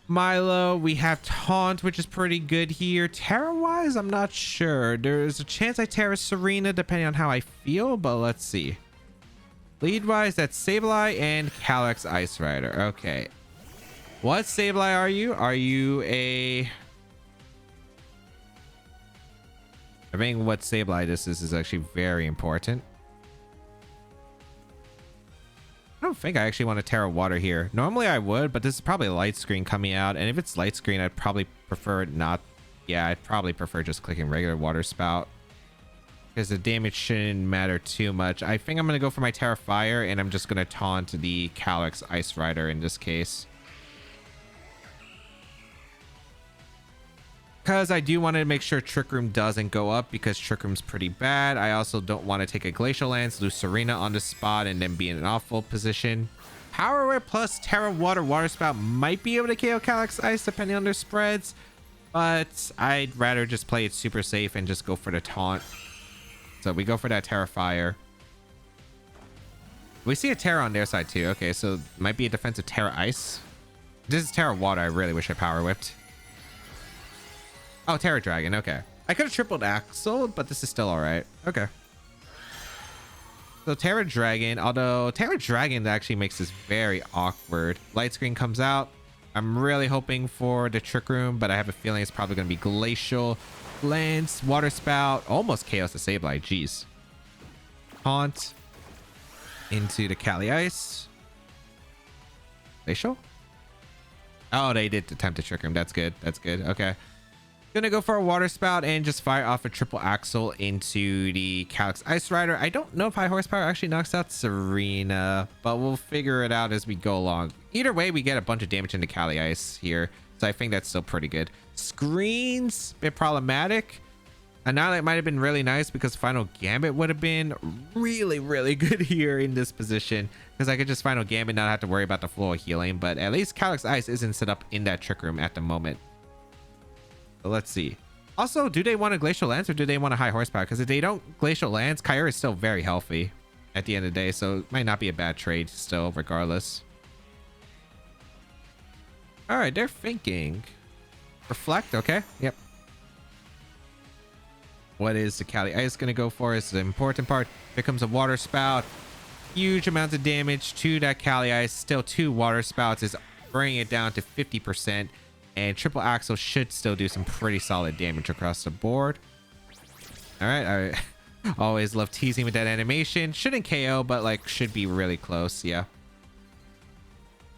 Milo. We have Taunt, which is pretty good here. Terra-wise, I'm not sure. There's a chance I Terra Tsareena depending on how I feel, but let's see. Lead-wise, that's Sableye and Calyx Ice Rider. Okay. What Sableye are you? Are you a... I think what Sableye this is actually very important. I don't think I actually want to Terra Water here. Normally I would, but this is probably a light screen coming out. And if it's light screen, I'd probably prefer it not. Yeah, I'd probably prefer just clicking regular Water Spout, because the damage shouldn't matter too much. I think I'm going to go for my Terra Fire, and I'm just going to taunt the Calyx Ice Rider in this case. Because I do want to make sure Trick Room doesn't go up, because Trick Room's pretty bad. I also don't want to take a Glacial Lance, lose Tsareena on the spot, and then be in an awful position. Power Whip plus Terra Water Water Spout might be able to KO Calyx Ice depending on their spreads, but I'd rather just play it super safe and just go for the taunt. So we go for that Terra Fire. We see a Terra on their side too. Okay, so might be a defensive Terra Ice. This is Terra Water. I really wish I Power Whipped. Oh, Terra Dragon. Okay. I could have tripled Axel, but this is still all right. Okay. So Terra Dragon, although Terra Dragon actually makes this very awkward. Light Screen comes out. I'm really hoping for the Trick Room, but I have a feeling it's probably going to be Glacial Lance, Water Spout, almost KOs the Sableye. Jeez. Taunt into the Cali Ice. Glacial? Oh, they did attempt to Trick Room. That's good. That's good. Okay. Gonna go for a Water Spout and just fire off a triple Axel into the Calyx Ice Rider. I don't know if High Horsepower actually knocks out Tsareena, but we'll figure it out as we go along. Either way, we get a bunch of damage into Cali Ice here, so I think that's still pretty good. Screens, a bit problematic. Annihilape might have been really nice because Final Gambit would have been really, really good here in this position, because I could just Final Gambit, not have to worry about the flow of healing, but at least Calyx Ice isn't set up in that Trick Room at the moment. So let's see. Also, do they want a Glacial Lance or do they want a High Horsepower? Because if they don't Glacial Lance, Kyogre is still very healthy at the end of the day, so it might not be a bad trade still, regardless. All right, they're thinking. Reflect, okay. Yep. What is the Cali Ice going to go for is the important part. Here comes a Water Spout. Huge amounts of damage to that Cali Ice. Still 2 Water Spouts is bringing it down to 50%. And triple Axel should still do some pretty solid damage across the board. All right, I always love teasing with that animation. Shouldn't KO, but like should be really close. Yeah.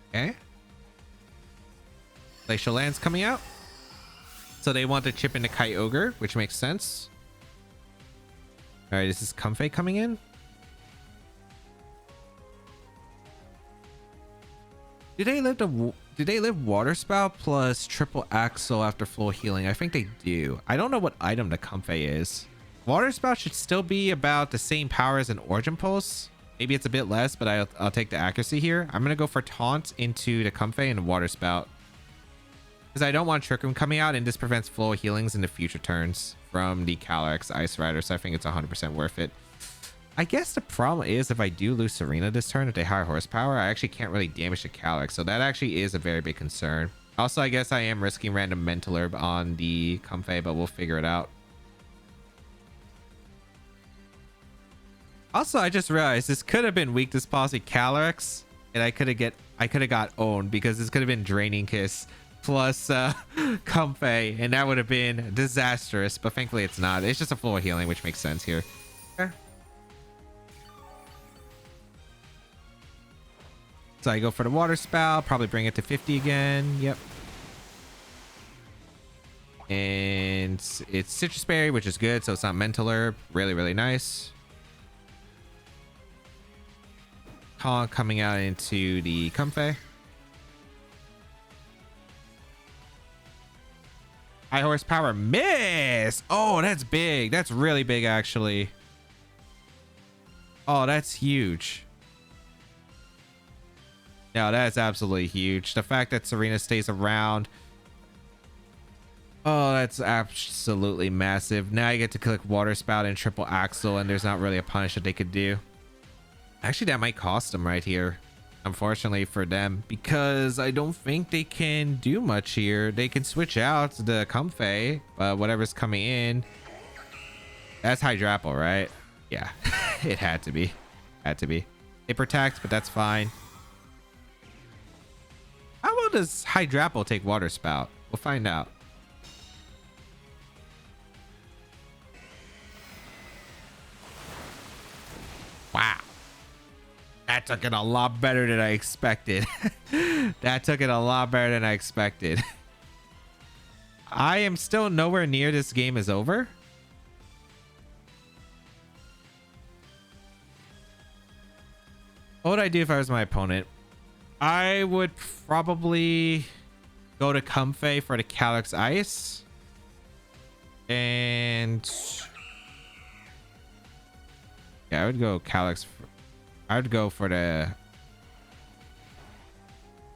Okay. Glacial Lance coming out. So they want to chip into Kyogre, which makes sense. All right, is this Comfey coming in? Do they live Water Spout plus triple Axel after full healing? I think they do. I don't know what item the Comfey is. Water Spout should still be about the same power as an Origin Pulse. Maybe it's a bit less, but I'll take the accuracy here. I'm gonna go for Taunt into the Comfey and Water Spout, because I don't want Trick Room coming out, and this prevents flow of healings in the future turns from the Calyx Ice Rider, so I think it's 100% worth it. I guess the problem is if I do lose Tsareena this turn, if they High Horsepower, I actually can't really damage the Calyx, so that actually is a very big concern. Also, I guess I am risking random Mental Herb on the Comfey, but we'll figure it out. Also, I just realized this could have been Weakness Policy Calyx, and I could have got owned, because this could have been Draining Kiss plus Comfey, and that would have been disastrous, but thankfully it's not. It's just a flow of healing, which makes sense here. Okay. So I go for the Water Spout, probably bring it to 50 again. Yep. And it's Citrus Berry, which is good, so it's not Mental Herb. Really, really nice. Kong coming out into the Comfey. High Horsepower miss. Oh, that's big. That's really big, actually. Oh, that's huge. No, that's absolutely huge. The fact that Tsareena stays around. Oh, that's absolutely massive. Now I get to click Water Spout and Triple Axle, and there's not really a punish that they could do. Actually, that might cost them right here. Unfortunately for them, because I don't think they can do much here. They can switch out the Comfey, whatever's coming in. That's Hydrapple, right? Yeah, it had to be. Had to be. They protect, but that's fine. How well does Hydrapple take Water Spout? We'll find out. Wow. That took it a lot better than I expected. That took it a lot better than I expected. I am still nowhere near this game is over. What would I do if I was my opponent? I would probably go to Comfey for the Calyx Ice. And yeah, I would go Calyx. I would go for the...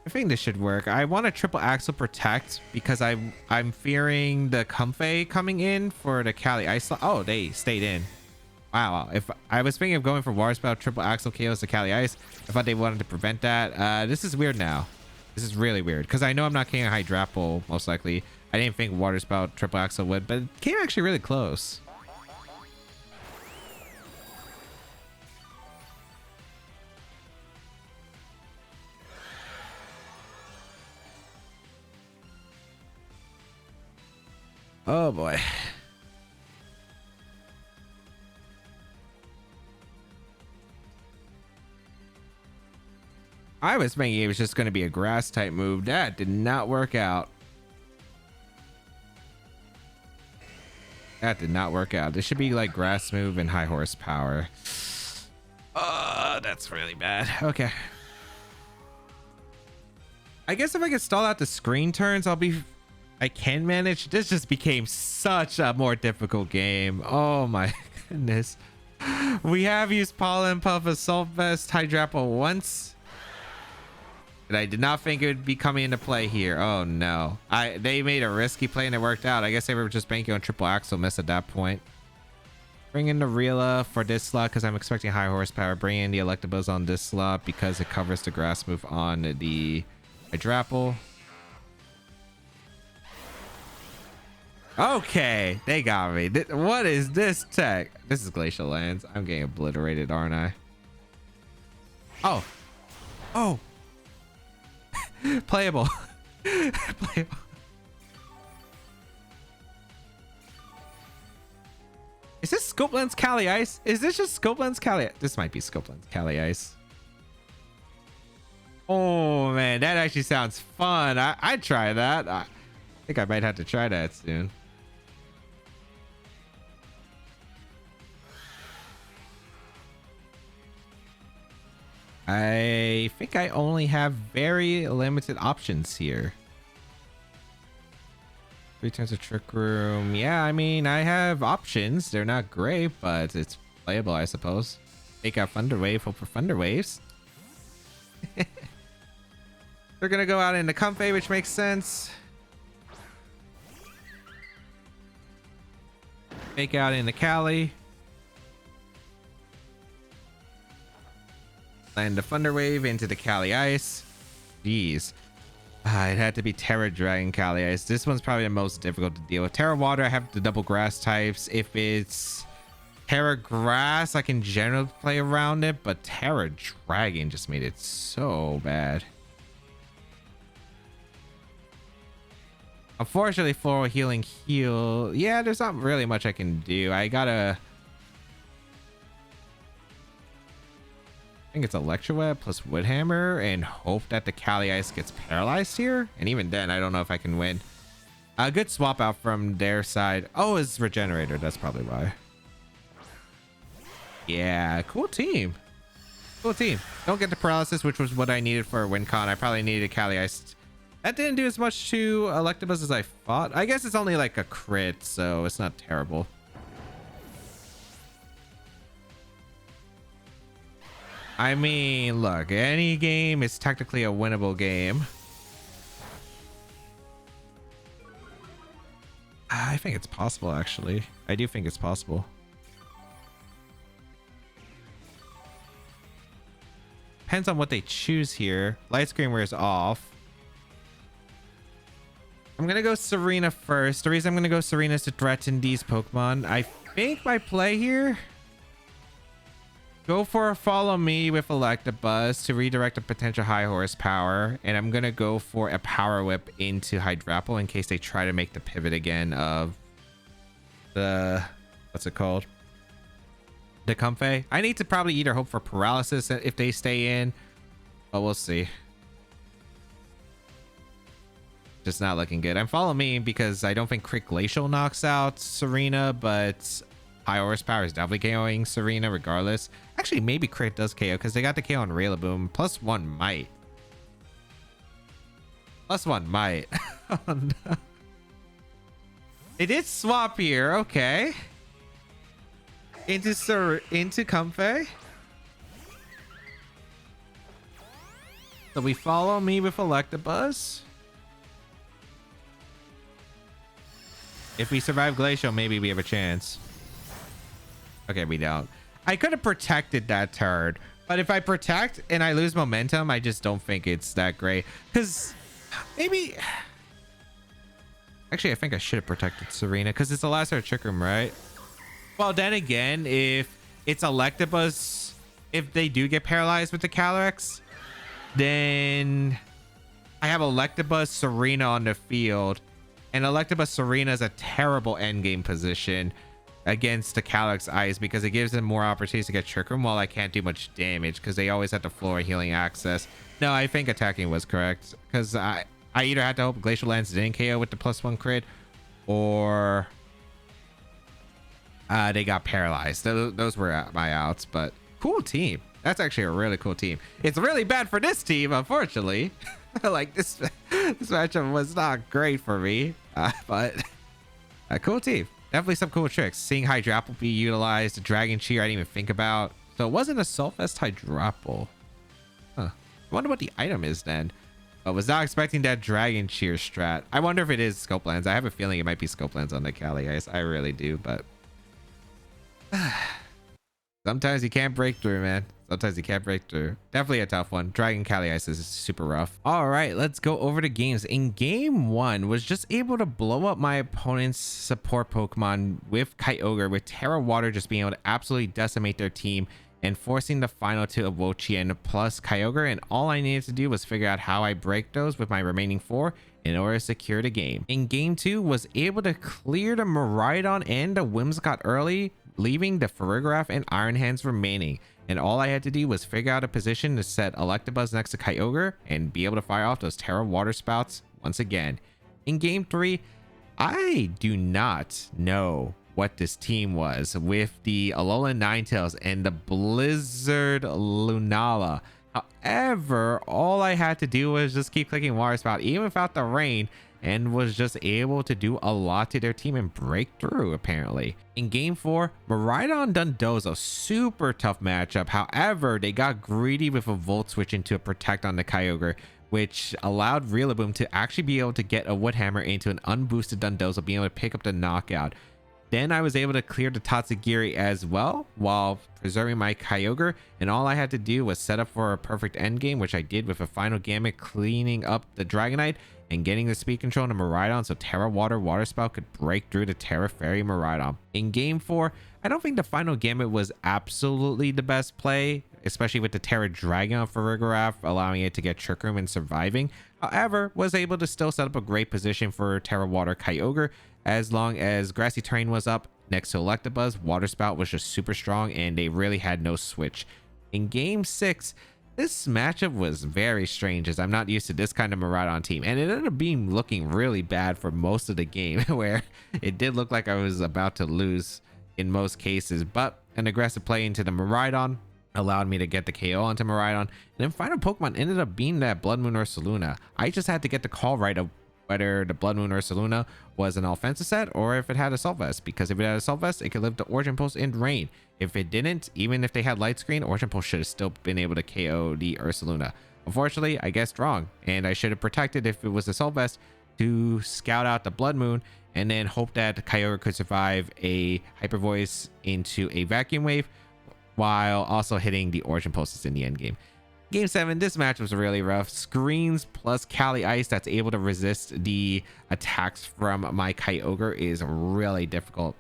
I think this should work. I want a Triple Axle Protect because I'm fearing the Comfey coming in for the Cali Ice. Oh, they stayed in. Wow. If I was thinking of going for Water Spout, Triple Axle KOs to Cali Ice, I thought they wanted to prevent that. This is weird now. This is really weird because I know I'm not getting a Hydrapple most likely. I didn't think Water Spout, Triple Axle would, but it came actually really close. Oh boy. I was thinking it was just going to be a grass type move. That did not work out. That did not work out. This should be like grass move and high horsepower. That's really bad. Okay. I guess if I can stall out the screen turns, I can manage. This just became such a more difficult game. Oh my goodness. We have used Pollen Puff, Assault Vest, Hydrapple once. And I did not think it would be coming into play here. Oh no. They made a risky play and it worked out. I guess they were just banking on Triple Axle Miss at that point. Bring in the Rila for this slot because I'm expecting high horsepower. Bring in the Electabuzz on this slot because it covers the grass move on the Hydrapple. Okay, they got me. What is this tech? This is Glacial Lands. I'm getting obliterated, aren't I? Oh. Oh. Playable. Playable. Is this Scope Lens Cali Ice? Is this just Scope Lens Cali? This might be Scope Lens Cali Ice. Oh man, that actually sounds fun. I'd try that. I think I might have to try that soon. I think I only have very limited options here. 3 turns of Trick Room. Yeah, I mean, I have options. They're not great, but it's playable, I suppose. Take out Thunder Wave, hope for Thunder Waves. They're gonna go out into Comfey, which makes sense. Fake out into Cali. Land the Thunder Wave into the Cali Ice. Jeez. It had to be Terra Dragon Cali Ice. This one's probably the most difficult to deal with. Terra Water, I have the double grass types. If it's Terra Grass, I can generally play around it, but Terra Dragon just made it so bad. Unfortunately, Floral Healing Heal. Yeah, there's not really much I can do. I gotta... I think it's Electroweb plus Woodhammer and hope that the Cali Ice gets paralyzed here. And even then, I don't know if I can win. A good swap out from their side. Oh, it's Regenerator. That's probably why. Yeah, cool team. Cool team. Don't get the paralysis, which was what I needed for a win con. I probably needed a Cali Ice. That didn't do as much to Electabuzz as I thought. I guess it's only like a crit, so it's not terrible. I mean, look, any game is technically a winnable game. I think it's possible, actually. I do think it's possible. Depends on what they choose here. Light screen wears off. I'm gonna go Tsareena first. The reason I'm gonna go Tsareena is to threaten these Pokemon. I think my play here, go for a follow me with Electabuzz to redirect a potential high horsepower, and I'm gonna go for a power whip into Hydrapple in case they try to make the pivot again of the, what's it called, the Comfey. I need to probably either hope for paralysis if they stay in, but we'll see. Just not looking good. I'm following me because I don't think Crit Glacial knocks out Tsareena, but high horsepower is definitely KOing Tsareena regardless. Actually, maybe Crit does KO because they got the KO on Rillaboom. +1 might. +1 might. Oh, no. They did swap here. Okay. Into Comfey. So we follow me with Electabuzz. If we survive Glacial, maybe we have a chance. Okay, we don't. I could have protected that turn, but if I protect and I lose momentum, I just don't think it's that great. Because maybe... Actually, I think I should have protected Tsareena because it's the last of Trick Room, right? Well, then again, if it's Electabuzz, if they do get paralyzed with the Calyrex, then I have Electabuzz Tsareena on the field. And Electabuzz Tsareena is a terrible endgame position against the Calyrex Ice because it gives them more opportunities to get Trick Room while I can't do much damage because they always have the floor healing access. No, I think attacking was correct because I either had to hope Glacial Lance didn't KO with the +1 crit or they got paralyzed. Those were my outs, but cool team. That's actually a really cool team. It's really bad for this team, unfortunately. Like this matchup was not great for me, but a cool team. Definitely some cool tricks. Seeing Hydrapple be utilized, the Dragon Cheer I didn't even think about. So it wasn't a Sulfest Hydrapple. Huh. I wonder what the item is then. I was not expecting that Dragon Cheer strat. I wonder if it is Scopelands. I have a feeling it might be Scopelands on the Cali Ice. I really do, but sometimes you can't break through, man. Sometimes you can't break through. Definitely a tough one. Dragon Cali Ice is super rough. All right, let's go over to games. In game 1, was just able to blow up my opponent's support Pokemon with Kyogre, with Terra Water just being able to absolutely decimate their team and forcing the final two of Wo-Chien plus Kyogre. And all I needed to do was figure out how I break those with my remaining 4 in order to secure the game. In game 2, was able to clear the Miraidon and the Whimsicott early, leaving the Farigiraf and Iron Hands remaining. And all I had to do was figure out a position to set Electabuzz next to Kyogre and be able to fire off those Terra Water Spouts once again. In game 3, I do not know what this team was with the Alolan Ninetales and the Blizzard Lunala. However, all I had to do was just keep clicking Water Spout even without the rain, and was just able to do a lot to their team and break through, apparently. In game 4, Miraidon Dondozo, super tough matchup. However, they got greedy with a Volt Switch into a Protect on the Kyogre, which allowed Rillaboom to actually be able to get a Wood Hammer into an unboosted Dondozo, being able to pick up the knockout. Then I was able to clear the Tatsugiri as well while preserving my Kyogre, and all I had to do was set up for a perfect endgame, which I did with a final Gamut, cleaning up the Dragonite and getting the speed control on the Miraidon so Terra Water Spout could break through the Terra Fairy Miraidon. In game 4, I don't think the final Gamut was absolutely the best play, especially with the Terra Dragon on Farigiraf, allowing it to get Trick Room and surviving. However, was able to still set up a great position for Terra Water Kyogre as long as Grassy Terrain was up next to Electabuzz. Water Spout was just super strong and they really had no switch. In game 6, this matchup was very strange as I'm not used to this kind of Miraidon team, and it ended up being looking really bad for most of the game where it did look like I was about to lose in most cases, but an aggressive play into the Miraidon allowed me to get the KO onto Miraidon, and then final Pokemon ended up being that Blood Moon Ursaluna. I just had to get the call right of whether the Blood Moon Ursaluna was an offensive set or if it had Assault Vest, because if it had Assault Vest, it could live the Origin Pulse in rain. If it didn't, even if they had Light Screen, Origin Pulse should have still been able to KO the Ursaluna. Unfortunately, I guessed wrong, and I should have protected if it was Assault Vest to scout out the Blood Moon and then hope that Kyogre could survive a Hyper Voice into a Vacuum Wave while also hitting the Origin Pulses in the end game. Game 7, this match was really rough. Screens plus Cali Ice that's able to resist the attacks from my Kyogre is really difficult.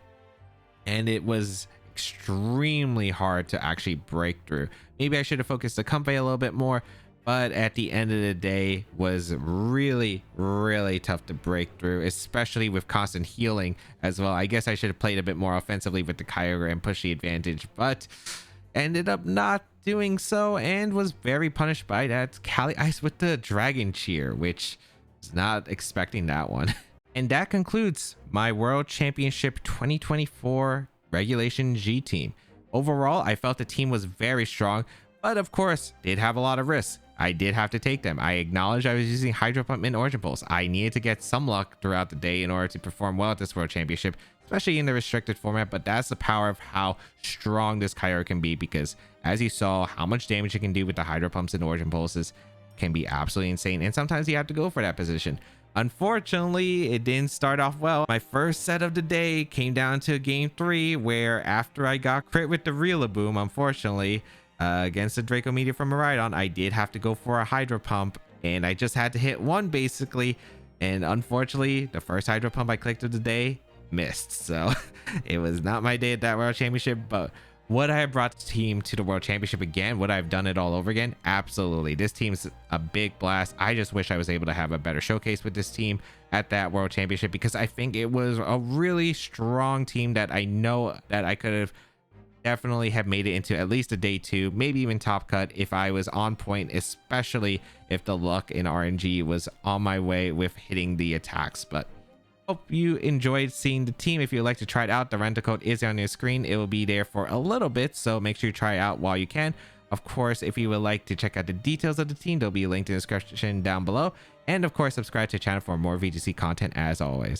And it was extremely hard to actually break through. Maybe I should have focused the Comfey a little bit more, but at the end of the day was really tough to break through, especially with constant healing as well. I guess I should have played a bit more offensively with the Kyogre and pushed the advantage, but ended up not doing so and was very punished by that Cali Ice with the Dragon Cheer, which was not expecting that one. And that concludes my World Championship 2024 Regulation G team. Overall, I felt the team was very strong, but of course did have a lot of risks. I did have to take them. I acknowledge I was using Hydro Pump and Origin Pulse. I needed to get some luck throughout the day in order to perform well at this World Championship, especially in the restricted format, but that's the power of how strong this Kyogre can be, because as you saw, how much damage it can do with the Hydro Pumps and Origin Pulses can be absolutely insane, and sometimes you have to go for that position. Unfortunately, it didn't start off well. My first set of the day came down to game 3, where after I got crit with the Rillaboom, unfortunately, against the Draco Meteor from Miraidon, I did have to go for a Hydro Pump, and I just had to hit one basically, and unfortunately, the first Hydro Pump I clicked of the day missed. So it was not my day at that World Championship, but would I have brought the team to the World Championship again? Would I have done it all over again? Absolutely. This team's a big blast. I just wish I was able to have a better showcase with this team at that World Championship, because I think it was a really strong team that I know that I could have definitely have made it into at least a day 2, maybe even top cut if I was on point, especially if the luck in RNG was on my way with hitting the attacks. But hope you enjoyed seeing the team. If you'd like to try it out, the rental code is on your screen. It will be there for a little bit, so make sure you try it out while you can. Of course, if you would like to check out the details of the team, they'll be linked in the description down below. And of course, subscribe to the channel for more VGC content as always.